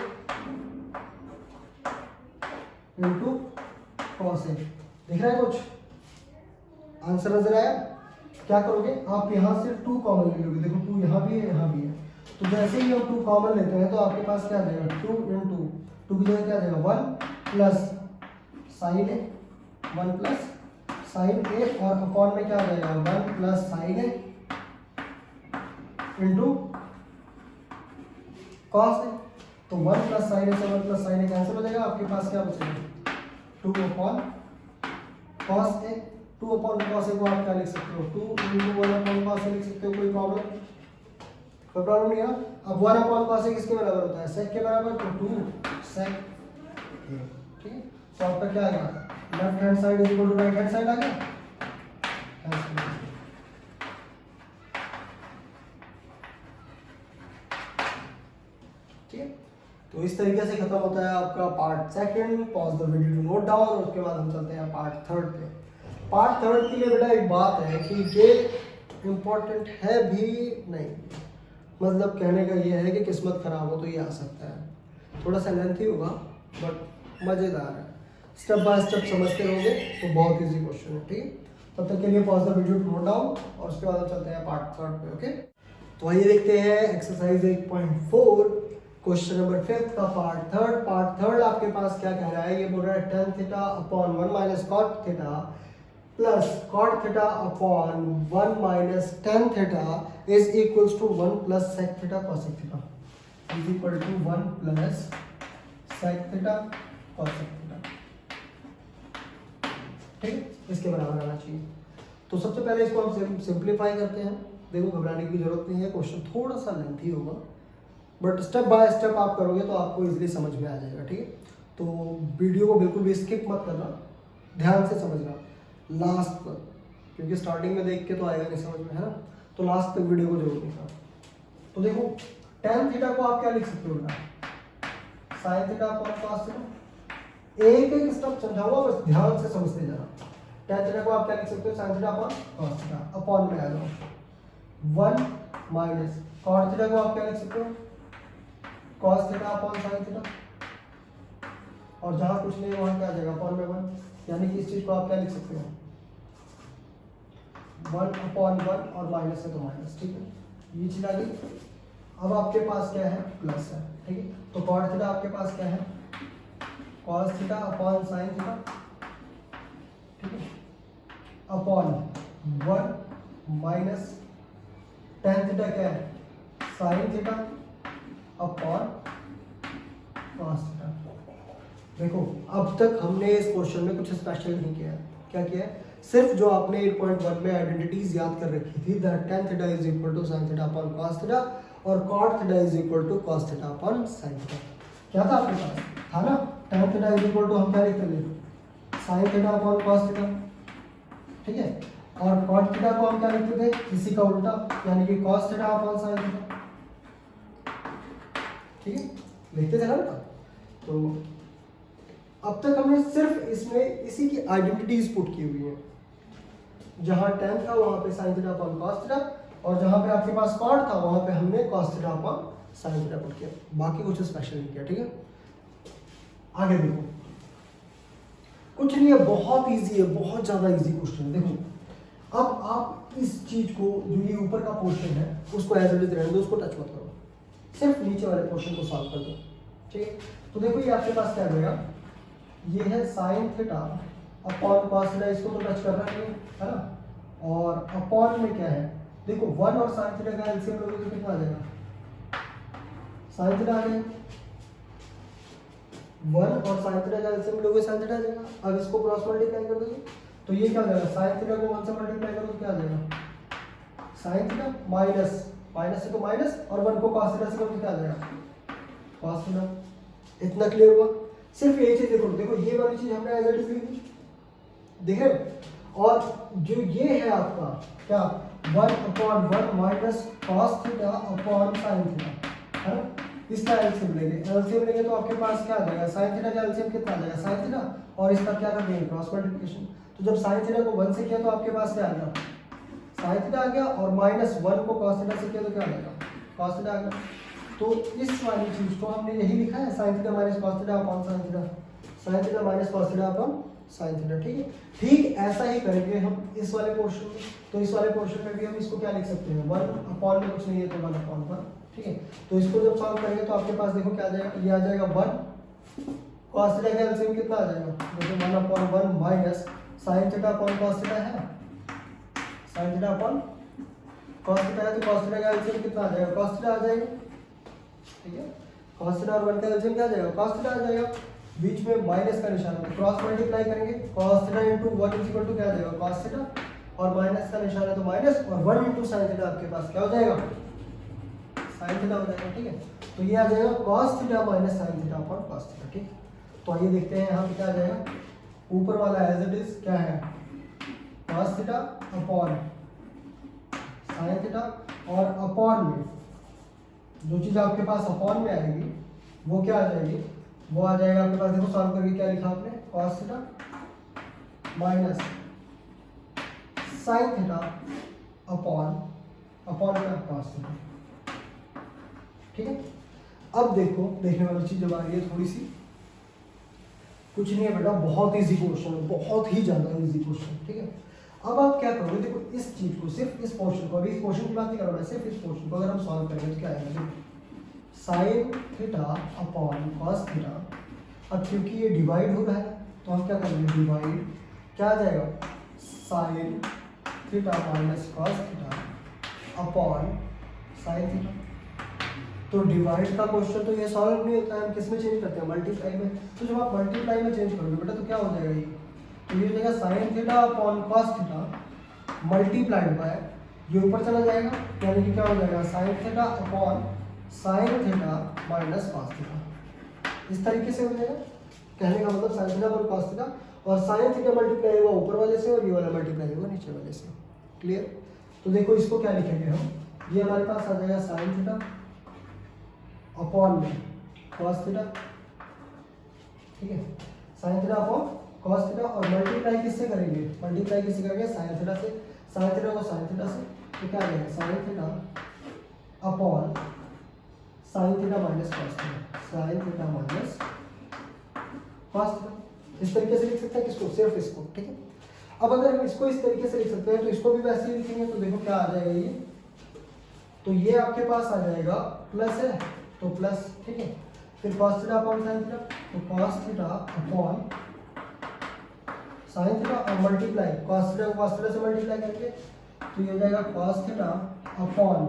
into cos A. दिख रहा है कुछ, आंसर नजर आया। क्या करोगे आप यहाँ से 2 कॉमन ले लोगे, देखो 2 यहाँ भी है यहाँ भी है, तो जैसे ही हम 2 कॉमन लेते हैं तो आपके पास क्या आ जाएगा 2 इंटू 2 की जगह क्या आ जाएगा 1 प्लस साइन ए, 1 प्लस साइन ए और अपॉन में क्या आ जाएगा 1 प्लस साइन ए इंटू कॉस है। तो 1 प्लस साइन ए से 1 प्लस साइन ए कैंसिल हो जाएगा, आपके पास क्या बचेगा 2 अपॉन कॉस ए। 2 अपॉन कॉस ए को आप क्या लिख सकते हो 2 इंटू 1 अपॉन कॉस ए लिख सकते हो, कोई प्रॉब्लम नहीं है। अब 1 अपॉन कॉस ए किसके बराबर होता है सेक के बराबर, तो 2 सेक ए, ठीक है। तो आपका क्या आएगा left hand side is equal to right hand side आ गया, ठीक है। तो इस तरीके से खत्म होता है आपका part second. Pause the video to note down, और उसके बाद हम चलते हैं पार्ट थर्ड पे। पार्ट थर्ड के लिए बेटा एक बात है कि ये इम्पोर्टेंट है भी नहीं, मतलब कहने का ये है कि किस्मत खराब हो तो ये आ सकता है, थोड़ा सा लेंथी होगा बट मज़ेदार है। स्टेप बाय स्टेप समझते रहोगे तो बहुत इजी क्वेश्चन है, ठीक है। तब तक के लिए pause the video to note down, और उसके बाद हम चलते हैं पार्ट थर्ड पे, ओके। तो आइए देखते हैं एक्सरसाइज 8.4 क्वेश्चन नंबर 5 का पार्ट थर्ड आपके पास क्या कह रहा है, ये बोल रहा है tan theta upon 1 minus cot theta plus cot theta upon 1 minus tan theta is equals to 1 plus sec theta cosec theta is equal to 1 plus sec theta cosec theta, ठीक है। इसके बराबर आना चाहिए। तो सबसे पहले इसको हम सिंप्लीफाई करते हैं। देखो घबराने की जरूरत नहीं है, क्वेश्चन थोड़ा सा लेंथी होगा बट स्टेप बाय स्टेप आप करोगे तो आपको इजीली समझ में आ जाएगा, ठीक है। तो वीडियो को बिल्कुल भी स्किप मत करना, ध्यान से समझना लास्ट तक, क्योंकि स्टार्टिंग में देख के तो आएगा नहीं समझ में, है ना। तो लास्ट तक वीडियो को जरूर देखना। तो देखो tan थीटा को आप क्या लिख सकते हो ना, sin theta upon cos theta. एक एक स्टेप समझाऊंगा, बस ध्यान से समझते जाना। tan थीटा को आप क्या लिख सकते हो sin theta upon cos theta, upon में आ जाओ 1 माइनस cot थीटा को आप क्या लिख सकते हो cos theta upon sin theta, और जहां कुछ नहीं वहां क्या आ जाएगा अपॉन में 1, यानी कि इस चीज को आप क्या लिख सकते हो 1 अपॉन 1 और माइनस है तो माइनस, ठीक है। ये चीज आ गई। अब आपके पास क्या है प्लस है, ठीक है। तो cot थीटा आपके पास क्या है cos theta upon sin theta ठीक है, अपॉन 1 माइनस tan थीटा क्या है, sine theta upon cos theta. देखो अब तक हमने इस क्वेश्चन में कुछ स्पेशल नहीं किया है। क्या किया है, सिर्फ जो आपने 8.1 में आइडेंटिटीज याद कर रखी थी, that tan theta is equal to sin theta upon cos theta और cot theta is equal to cos theta upon sin theta. क्या था आपके पास, था ना, tan theta is equal to हम क्या लिखते थे, sin theta upon cos theta, ठीक है, और cot थीटा को हम क्या लिखते थे, इसी का उल्टा, यानी कि cos theta upon sin theta, ठीक है, लिखते थे ना बेटा। तो अब तक हमने सिर्फ इसमें इसी की आइडेंटिटीज पुट की हुई है, जहां tan था वहां पे sin theta upon cos theta, और जहां पे आपके पास cot था वहां पे हमने cos theta upon sin theta put किया, बाकी कुछ स्पेशल नहीं किया, ठीक है। आगे देखो, कुछ नहीं है, बहुत इजी है, बहुत ज्यादा इजी क्वेश्चन है। देखो अब आप इस चीज को, जो ये ऊपर का पोर्शन है उसको एज इट इज रहने दो, उसको टच मत करो, सिर्फ नीचे वाले पोर्शन को सॉल्व कर दो, ठीक है। तो देखो ये आपके पास क्या रहेगा, ये है sin theta upon cos theta, इसको तो टच करना नहीं है ना, और अपॉन में क्या है, देखो 1 और sin थीटा का एलसीएम लोगे तो कितना आ जाएगा, sin थीटा आ जाएगा, 1 और sin थीटा का एलसीएम लोगे sin थीटा आ जाएगा। अब इसको क्रॉस मल्टीप्लाई कर दोगे तो ये क्या हो जाएगा, sin थीटा को 1 से मल्टीप्लाई करो तो क्या आ जाएगा, sin थीटा माइनस माइनस से तो माइनस, और 1 को cos थीटा से करो तो क्या आ जाएगा, cos थीटा। इतना क्लियर हुआ, सिर्फ यही चीज देखो, देखो ये वाली चीज हमने एज इट इज लिखी, देख रहे हो, और जो ये है आपका क्या, 1/1 minus cos theta upon sin theta, है ना, इसका एलसीएम लेंगे तो आपके पास क्या आ जाएगा, sin थीटा का एलसीएम कितना आ जाएगा, sin थीटा, और इसका क्या कर देंगे, क्रॉस मल्टीप्लिकेशन। तो जब sin थीटा को 1 से किया तो आपके पास क्या आ गया, sin थीटा आ गया, और माइनस 1 को cos थीटा से किया तो क्या आ जाएगा, cos थीटा आ गया। तो इस वाली चीज को हमने यही लिखा है, sin theta minus cos theta upon sin theta, sin theta minus cos theta upon sin theta, ठीक है। ठीक ऐसा ही करेंगे हम इस वाले पोर्शन में, तो इस वाले पोर्शन में भी हम इसको क्या लिख सकते हैं, 1 अपॉन में कुछ नहीं है तो 1 अपॉन 1, ठीक है। तो इसको जब सॉल्व करेंगे तो आपके पास देखो क्या आ जाएगा, ये आ जाएगा 1 cos थीटा का एलसीएम कितना आ जाएगा, देखो 1 upon 1 minus sin theta upon cos theta है, sin theta upon cos theta है, तो cos थीटा का एलसीएम कितना आ जाएगा, cos थीटा आ जाएगा, ठीक है। cos थीटा और 1 का एलसीएम क्या आ जाएगा, cos थीटा आ जाएगा, बीच में माइनस का निशान है, क्रॉस मल्टीप्लाई करेंगे, cos theta into 1 is equal to क्या आ जाएगा, cos थीटा, और माइनस का निशान है तो माइनस, और 1 इनटू sin थीटा आपके पास क्या हो जाएगा, sin थीटा हो जाएगा, ठीक है। तो ये आ जाएगा cos theta minus sin theta upon cos theta, ठीक। तो आइए देखते हैं यहाँ पे क्या आ जाएगा, ऊपर वाला एज इट इज क्या है, cos theta upon sin theta, और अपॉन में जो चीज आपके पास अपॉन में आएगी वो क्या आ जाएगी, वो आ जाएगा आपके पास, देखो सॉल्व करके क्या लिखा आपने, cos theta minus sin theta upon क्या, cos थीटा, ठीक है। अब देखो, देखने वाली चीज जब आ रही है थोड़ी सी, कुछ नहीं है बेटा, बहुत इजी क्वेश्चन है, बहुत ही ज्यादा इजी क्वेश्चन, ठीक है। अब आप क्या करोगे, देखो इस चीज को, सिर्फ इस पोर्शन को, अभी इस पोर्शन की बात नहीं कर रहा मैं, सिर्फ इस पोर्शन को अगर हम सॉल्व करेंगे तो क्या आएगा, sin theta upon cos theta. अब क्योंकि ये डिवाइड हो रहा है तो हम क्या करेंगे, डिवाइड, क्या आ जाएगा, sin theta minus cos theta upon sin theta. तो डिवाइड का क्वेश्चन तो ये सॉल्व नहीं होता है, हम किस में चेंज करते हैं, मल्टीप्लाई में। तो जब आप मल्टीप्लाई में चेंज करोगे बेटा तो क्या हो जाएगा, ये तो ये हो जाएगा sin theta upon cos theta multiplied by, ये ऊपर चला जाएगा, यानी कि क्या हो जाएगा, sin theta upon sin theta minus cos theta. इस तरीके से हो जाएगा, कहने का मतलब sin theta upon cos theta, और sin थीटा मल्टीप्लाई हुआ ऊपर वाले से और ये वाला मल्टीप्लाई हुआ नीचे वाले से, क्लियर। तो देखो इसको क्या लिखेंगे हम, ये हमारे पास आ जाएगा sin थीटा अपॉन में cos थीटा, ठीक है, sin theta upon cos theta, और मल्टीप्लाई किससे करेंगे, मल्टीप्लाई किससे करेंगे, sin थीटा से, sin थीटा को sin थीटा से, तो क्या आ जाएगा, sin theta upon sin theta minus cos theta, sin theta minus cos theta. इस तरीके से लिख सकते हैं किसको, सिर्फ इसको, ठीक है। अब अगर हम इसको इस तरीके से लिख सकते हैं तो इसको भी वैसे ही लिखेंगे, तो देखो क्या आ जाएगा ये, तो ये आपके पास आ जाएगा प्लस है तो प्लस, ठीक है, फिर cos theta upon sin theta, तो cos theta upon sine theta और मल्टीप्लाई कॉस थीटा से मल्टीप्लाई करके तो ये हो जाएगा cos theta upon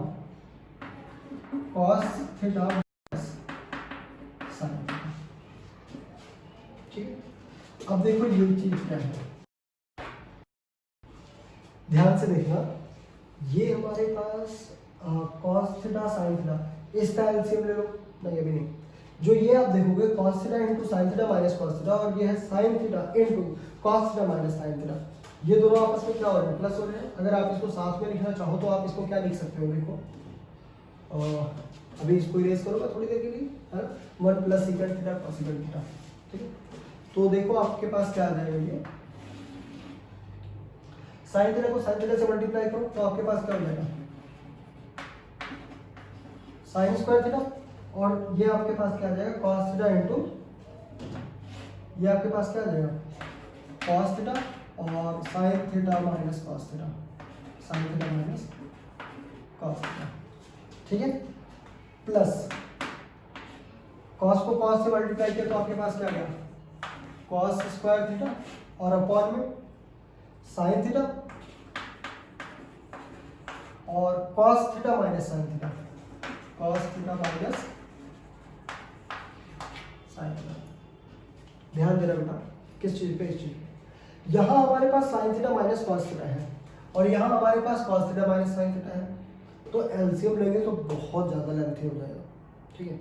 cos theta sine theta. ठीक है, अब देखो ये चीज क्या है, ध्यान से देखना, ये हमारे पास कॉस थीटा साइन थीटा, इसका एलसीएम ले लो, नहीं अभी नहीं, जो ये आप देखोगे cos theta into sine theta minus cos theta, और ये है sine theta into cos theta minus sine theta, ये दोनों आपस में क्या हो रहे हैं, प्लस हो रहे हैं। अगर आप इसको साथ में लिखना चाहो तो आप इसको क्या लिख सकते हो, देखो अभी इसको इरेज करूंगा थोड़ी देर के लिए, है ना, 1 plus second theta cos second theta. ठीक है, तो देखो आपके पास क्या आ जाएगा, ये साइन थीटा को साइन थीटा से मल्टीप्लाई करो तो आपके पास क्या हो जाएगा, साइन स्क्वायर थीटा, और ये आपके पास क्या आ जाएगा, कॉस थीटा इंटू, ये आपके पास क्या आ जाएगा, कॉस थीटा और sine theta minus cos theta, sine theta minus cos theta. ठीक है, प्लस कॉस को कॉस से मल्टीप्लाई किया तो आपके पास क्या गया, कॉस स्क्वायर थीटा, और अपॉन में साइन थीटा और cos theta minus sine theta, cos theta minus sine theta. ध्यान देना बेटा, किस चीज पे, इस चीज, यहां हमारे पास sine theta minus cos theta है और यहां हमारे पास cos theta minus sine theta है, तो एलसीएम लेंगे तो बहुत ज्यादा लेंथी हो जाएगा। ठीक है,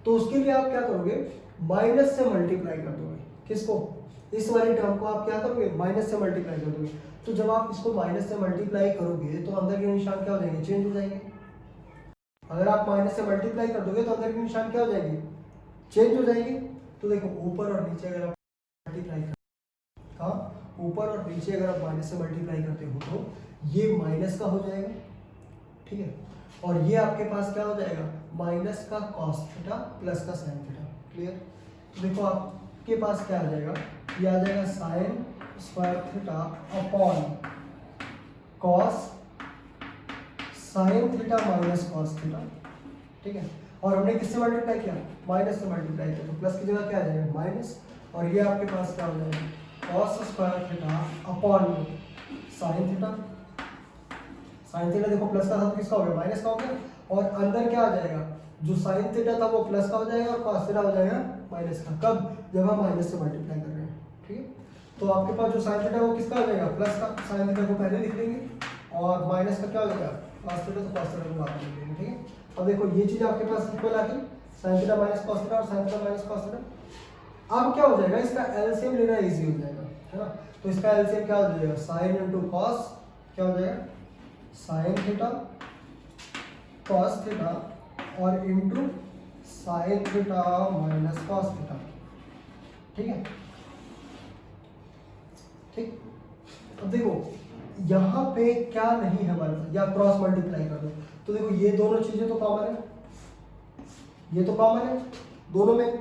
तो उसके लिए आप क्या करोगे, माइनस से मल्टीप्लाई कर दोगे, किसको, इस वाली टर्म को आप क्या करोगे, माइनस से मल्टीप्लाई कर दोगे। तो जब आप इसको माइनस से मल्टीप्लाई करोगे तो अंदर के निशान क्या हो जाएंगे, चेंज हो जाएंगे। अगर आप माइनस से मल्टीप्लाई कर दोगे तो अंदर के निशान क्या हो जाएंगे, चेंज हो जाएंगे। तो देखो ऊपर और नीचे अगर आप मल्टीप्लाई कर, हाँ ऊपर और नीचे अगर आप माइनस से मल्टीप्लाई करते हो तो ये माइनस का हो जाएगा। ठीक है, और ये आपके पास क्या हो जाएगा, माइनस का कॉस थीटा प्लस का साइन थीटा। क्लियर, तो देखो आपके पास क्या आ जाएगा, ये आ जाएगा sine square theta upon cos sine theta minus cos theta. ठीक है, और हमने किससे मल्टीप्लाई किया, माइनस से मल्टीप्लाई किया, तो प्लस की जगह क्या आ जाएगा, माइनस, और ये आपके पास क्या हो जाएगा, cos square theta upon sine theta. Sine theta देखो प्लस का था तो किसका हो गया, माइनस का हो गया, और अंदर क्या आ जाएगा, जो साइन थीटा था वो प्लस का हो जाएगा और कॉस थीटा हो जाएगा माइनस का, कब, जब हम माइनस से मल्टीप्लाई कर रहे हैं। ठीक है, तो आपके पास जो साइन थीटा है वो किसका हो जाएगा, प्लस का, साइन थीटा को पहले लिख लेंगे और माइनस का क्या हो जाएगा, कॉस थीटा, तो कॉस थीटा को बाद में लिख लेंगे। ठीक है, अब देखो ये चीज आपके पास इक्वल आ गई, sine theta minus cos theta और sine theta minus cos theta. अब क्या हो जाएगा, इसका एलसीएम लेना इजी हो जाएगा, है ना, तो इसका एलसीएम क्या हो जाएगा, साइन इंटू कॉस क्या हो जाएगा, साइन थीटा कॉस थीटा और into sine theta minus cos theta. ठीक है, ठीक, अब देखो यहाँ पे क्या नहीं है हमारे पास, या क्रॉस मल्टीप्लाई कर दो तो देखो ये दोनों चीजें तो कॉमन है, ये तो कॉमन है दोनों में,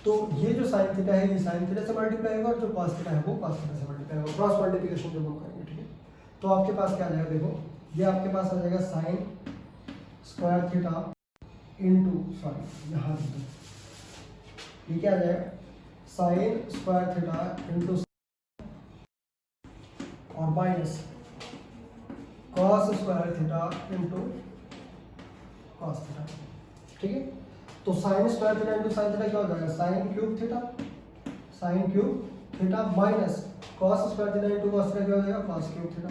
तो ये जो साइन थीटा है ये साइन थीटा से मल्टीप्लाई होगा और जो कॉस थीटा है वो कॉस थीटा से मल्टीप्लाई होगा, क्रॉस मल्टीप्लिकेशन जब हम करेंगे। ठीक है, तो आपके पास क्या आ जाएगा, देखो ये आपके पास आ जाएगा sine square theta into, sorry यहाँ ये क्या आ जाएगा, साइन स्क्वायर थीटा इंटू और minus cos square theta into cos theta. ठीक है, तो sine square theta into sine theta क्या हो जाएगा, sine cube theta, sine cube theta minus cos square theta into cos theta क्या हो जाएगा, cos cube theta,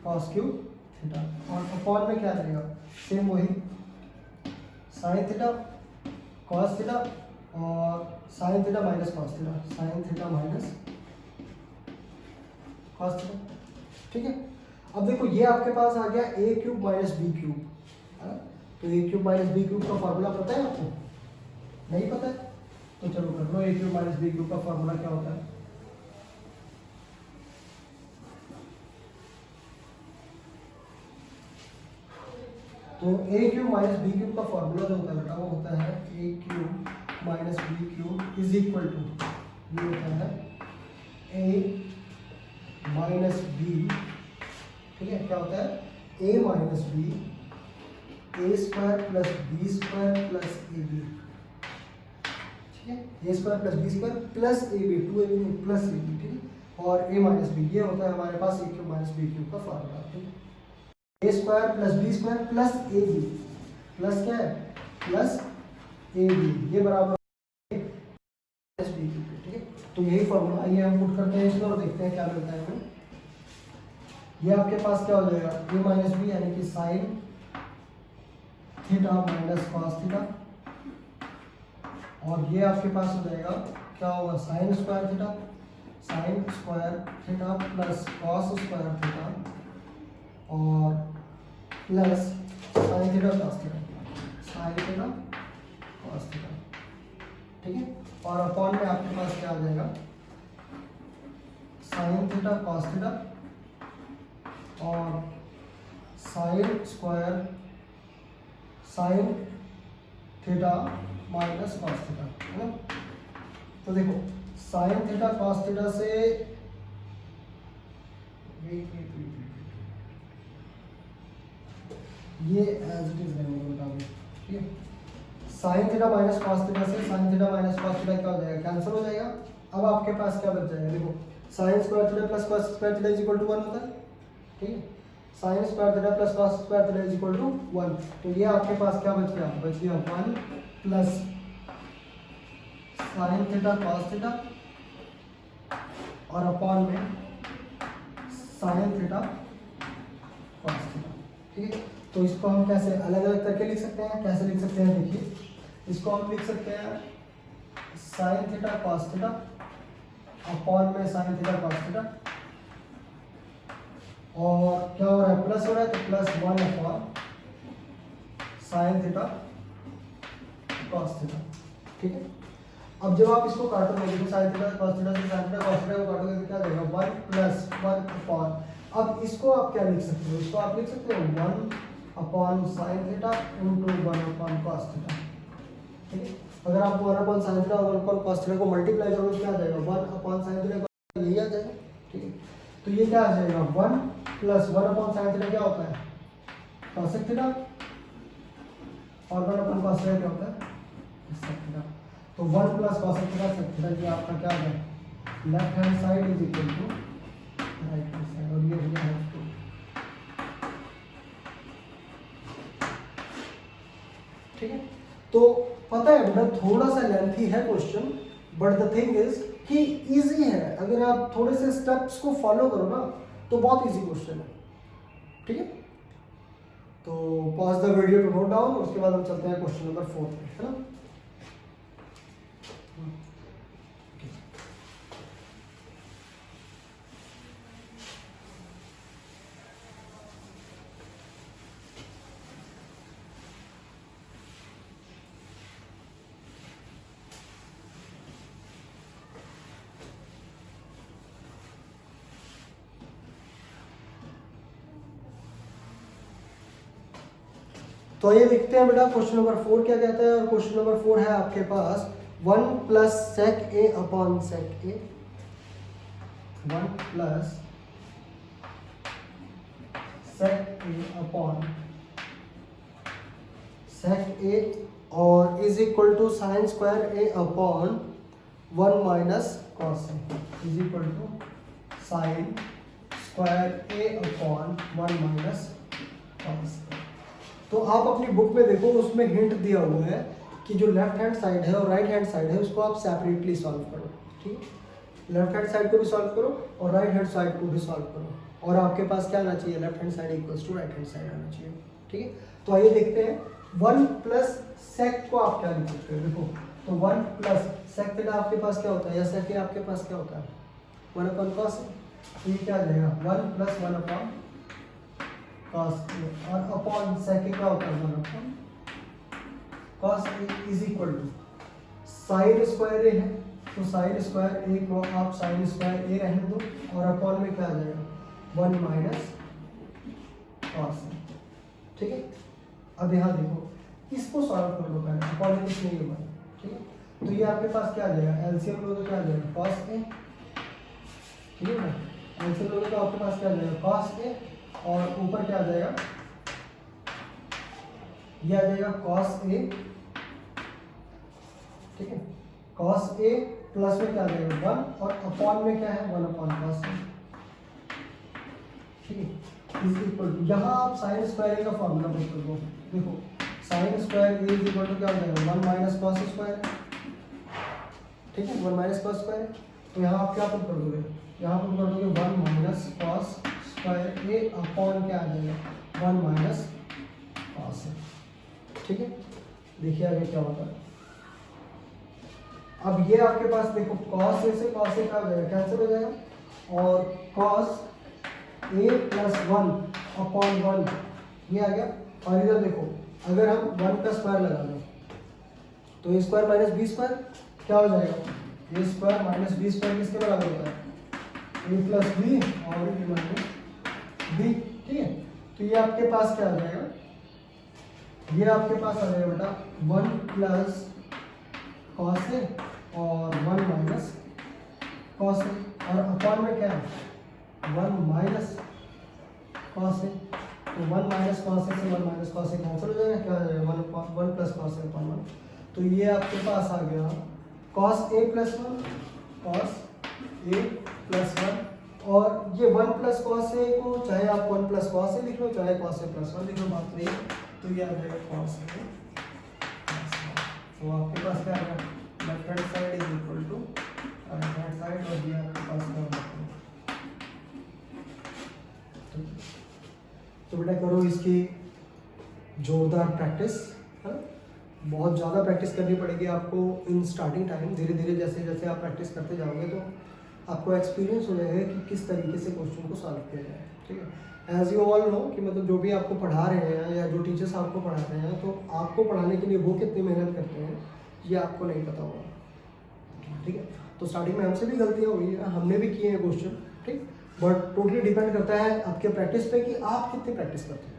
cos cube theta, और अपॉन में क्या आ जाएगा, सेम वही साइन थीटा कॉस थीटा और sine theta minus cos theta, sine theta minus cos theta. ठीक है, अब देखो ये आपके पास आ गया ए क्यूब माइनस बी क्यूब, तो ए क्यूब माइनस बी क्यूब का फॉर्मूला पता है आपको, नहीं पता है तो चलो कर लो, ए क्यूब माइनस बी क्यूब का फॉर्मूला क्या होता है, तो ए क्यूब माइनस बी क्यूब का फॉर्मूला जो होता है बेटा वो होता है ए cube minus B cube is equal to, ये होता है ए माइनस बी, ठीक है, क्या होता है A minus B, A square plus B square plus A B. ठीक है, A square plus B square plus A B, two A B plus A B. ठीक है, और a माइनस बी, ये होता है हमारे पास a cube minus B cube का फॉर्मूला। ठीक है, a square plus B square plus A B, plus क्या है, प्लस ए बी, ये बराबर प्लस बी क्यूब। ठीक है, तो यही फॉर्मूला, आइए हम पुट करते हैं इसमें और देखते हैं क्या मिलता है हमें। ये आपके पास क्या हो जाएगा, a माइनस बी यानी कि sine theta minus cos theta, और ये आपके पास हो जाएगा क्या होगा, sine square theta, sine square theta plus cos square theta और plus sine theta cos theta, sine theta cos theta. ठीक है, और अपॉन में आपके पास क्या आ जाएगा, साइन थीटा कॉस थीटा और sine square sine theta minus cos theta, है ना। तो देखो साइन थीटा कॉस थीटा से ये एज इट इज रहेगा, बता दो। ठीक है, sine theta minus cos theta से sine theta minus cos theta क्या हो जाएगा, कैंसिल हो जाएगा। अब आपके पास क्या बच जाएगा, देखो sine square theta plus cos square theta is equal to 1 होता है। ठीक है, sine square theta plus cos square theta is equal to 1, तो ये आपके पास क्या बच गया, 1 plus sine theta cos theta और अपॉन में साइन थीटा कॉस थीटा। ठीक है, तो इसको हम कैसे अलग अलग करके लिख सकते हैं, कैसे लिख सकते हैं, देखिए इसको हम लिख सकते हैं sign theta cos theta upon में साइन थीटा कॉस थीटा, और क्या हो रहा है, प्लस हो रहा है, तो plus 1 upon sign theta cos theta. ठीक है, अब जब आप इसको काटोगे तो साइन थीटा कॉस थीटा से साइन थीटा कॉस थीटा को काटोगे तो क्या देगा, 1 प्लस 1 अपॉन, अब इसको आप क्या लिख सकते हो, इसको आप लिख सकते हो 1 upon sine theta into 1 upon cos theta. ठीक है, अगर आप 1 अपॉन साइन थीटा और 1 अपॉन कॉस थीटा को मल्टीप्लाई करोगे क्या आ जाएगा, 1 अपॉन साइन थीटा, यही आ जाएगा। ठीक है, तो ये क्या आ जाएगा, 1 प्लस 1 अपॉन साइन थीटा क्या होता है, कॉसेक थीटा, और 1 अपॉन कॉस थीटा क्या होता है, सेक थीटा। तो 1 plus cosec theta sec theta, ये आपका क्या आ जाएगा, left hand side is equal to right hand side, और ये हो गया हाफ टू। ठीक है, तो पता है बेटा थोड़ा सा लेंथी है question, but the thing is कि इजी है, अगर आप थोड़े से स्टेप्स को फॉलो करो ना तो बहुत इजी क्वेश्चन है। ठीक है, तो pause the video to note down, उसके बाद हम चलते हैं क्वेश्चन नंबर 4 पे, है ना। तो ये देखते हैं बेटा क्वेश्चन नंबर 4 क्या कहता है, और क्वेश्चन नंबर 4 है आपके पास 1 plus sec A upon sec A, 1 plus sec A upon sec A और is equal to sine square A upon 1 minus cos A is equal to sine square A upon 1 minus cos A. तो आप अपनी बुक में देखो, उसमें हिंट दिया हुआ है कि जो लेफ्ट हैंड साइड है और राइट हैंड साइड है उसको आप सेपरेटली सॉल्व करो। ठीक है, लेफ्ट हैंड साइड को भी सॉल्व करो और राइट हैंड साइड को भी सॉल्व करो, और आपके पास क्या आना चाहिए, left hand side equals to right hand side आना चाहिए। ठीक है, तो आइए देखते हैं 1 प्लस सेक को आप क्या लिख सकते हो, देखो तो 1 प्लस सेक थीटा आपके पास क्या होता है, या सेक ए आपके पास क्या होता है, 1 अपॉन कॉस ए, तो ये क्या आ जाएगा 1 प्लस 1 अपॉन कॉस ए, और अपॉन सेक क्या होता है 1 upon cos A is equal to sine square A है, तो साइन स्क्वायर ए को आप साइन स्क्वायर ए रहने दो, और अपॉन में क्या आ जाएगा 1 माइनस कॉस ए। ठीक है, अब यहाँ देखो इसको सॉल्व कर लो पहले, अपॉन में कुछ नहीं होगा। ठीक है, तो ये आपके पास क्या आ जाएगा, एलसीएम लोगे तो क्या आ जाएगा कॉस ए। ठीक है ना, एलसीएम लोगे तो आपके पास क्या आ जाएगा कॉस ए, और ऊपर क्या आ जाएगा, ये आ जाएगा कॉस ए। ठीक है, कॉस ए प्लस में क्या आ जाएगा 1 और अपॉन में क्या है 1 अपॉन कॉस है, ठीक है। इज इक्वल टू यहाँ आप साइन स्क्वायर का फॉर्मूला पुट कर दो, देखो sine square is equal to क्या हो जाएगा 1 माइनस कॉस स्क्वायर, ठीक है 1 माइनस कॉस स्क्वायर। तो यहाँ आप क्या पुट कर दोगे, यहाँ पुट कर दोगे 1 minus cos square A upon क्या आ जाएगा 1 माइनस कॉस है, ठीक है। देखिए आगे क्या होता है। अब ये आपके पास देखो कॉस ए से कॉस ए क्या हो जाएगा कैंसिल हो जाएगा और कॉस ए प्लस 1 अपॉन 1 ये आ गया। और इधर देखो अगर हम 1 का स्क्वायर लगा दें तो ए स्क्वायर माइनस बी स्क्वायर क्या हो जाएगा, ए स्क्वायर माइनस बी स्क्वायर किसके बराबर होता है ए प्लस बी और ए माइनस बी, ठीक है। तो ये आपके पास क्या आ जाएगा, ये आपके पास आ जाएगा बेटा 1 प्लस कॉस ए और 1 माइनस कॉस ए और अपॉन में क्या है 1 माइनस कॉस ए। तो 1 माइनस कॉस ए से 1 माइनस कॉस ए कैंसिल हो जाएगा, क्या हो जाएगा 1 प्लस कॉस ए अपॉन 1। तो ये आपके पास आ गया cos A plus 1 cos A plus 1 और ये 1 प्लस कॉस ए को चाहे आप 1 प्लस कॉस ए लिख लो चाहे कॉस ए प्लस 1 लिख लो, बात नहीं। तो ये आ जाएगा कॉस ए। तो आपके पास क्या आएगा left hand side is equal to right hand side और ये आपके पास क्या होगा। तो बेटा करो इसकी जोरदार प्रैक्टिस, है ना। बहुत ज़्यादा प्रैक्टिस करनी पड़ेगी आपको इन स्टार्टिंग टाइम। धीरे धीरे जैसे जैसे आप प्रैक्टिस करते जाओगे तो आपको एक्सपीरियंस हो जाएगा कि किस तरीके से क्वेश्चन को सॉल्व किया जाए, ठीक है। एज यू ऑल नो कि मतलब जो भी आपको पढ़ा रहे हैं या जो टीचर्स आपको पढ़ा रहे हैं तो आपको पढ़ाने के लिए वो कितनी मेहनत करते हैं ये आपको नहीं पता होगा, ठीक है। तो स्टार्टिंग में हमसे भी गलतियाँ हुई है, हमने भी किए हैं क्वेश्चन, ठीक। बट टोटली डिपेंड करता है आपके प्रैक्टिस पे कि आप कितनी प्रैक्टिस करते हैं।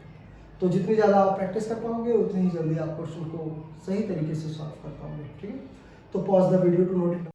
तो जितनी ज़्यादा आप प्रैक्टिस कर पाओगे उतनी ही जल्दी आप क्वेश्चन को सही तरीके से सॉल्व कर पाओगे, ठीक है। तो pause the video to note it.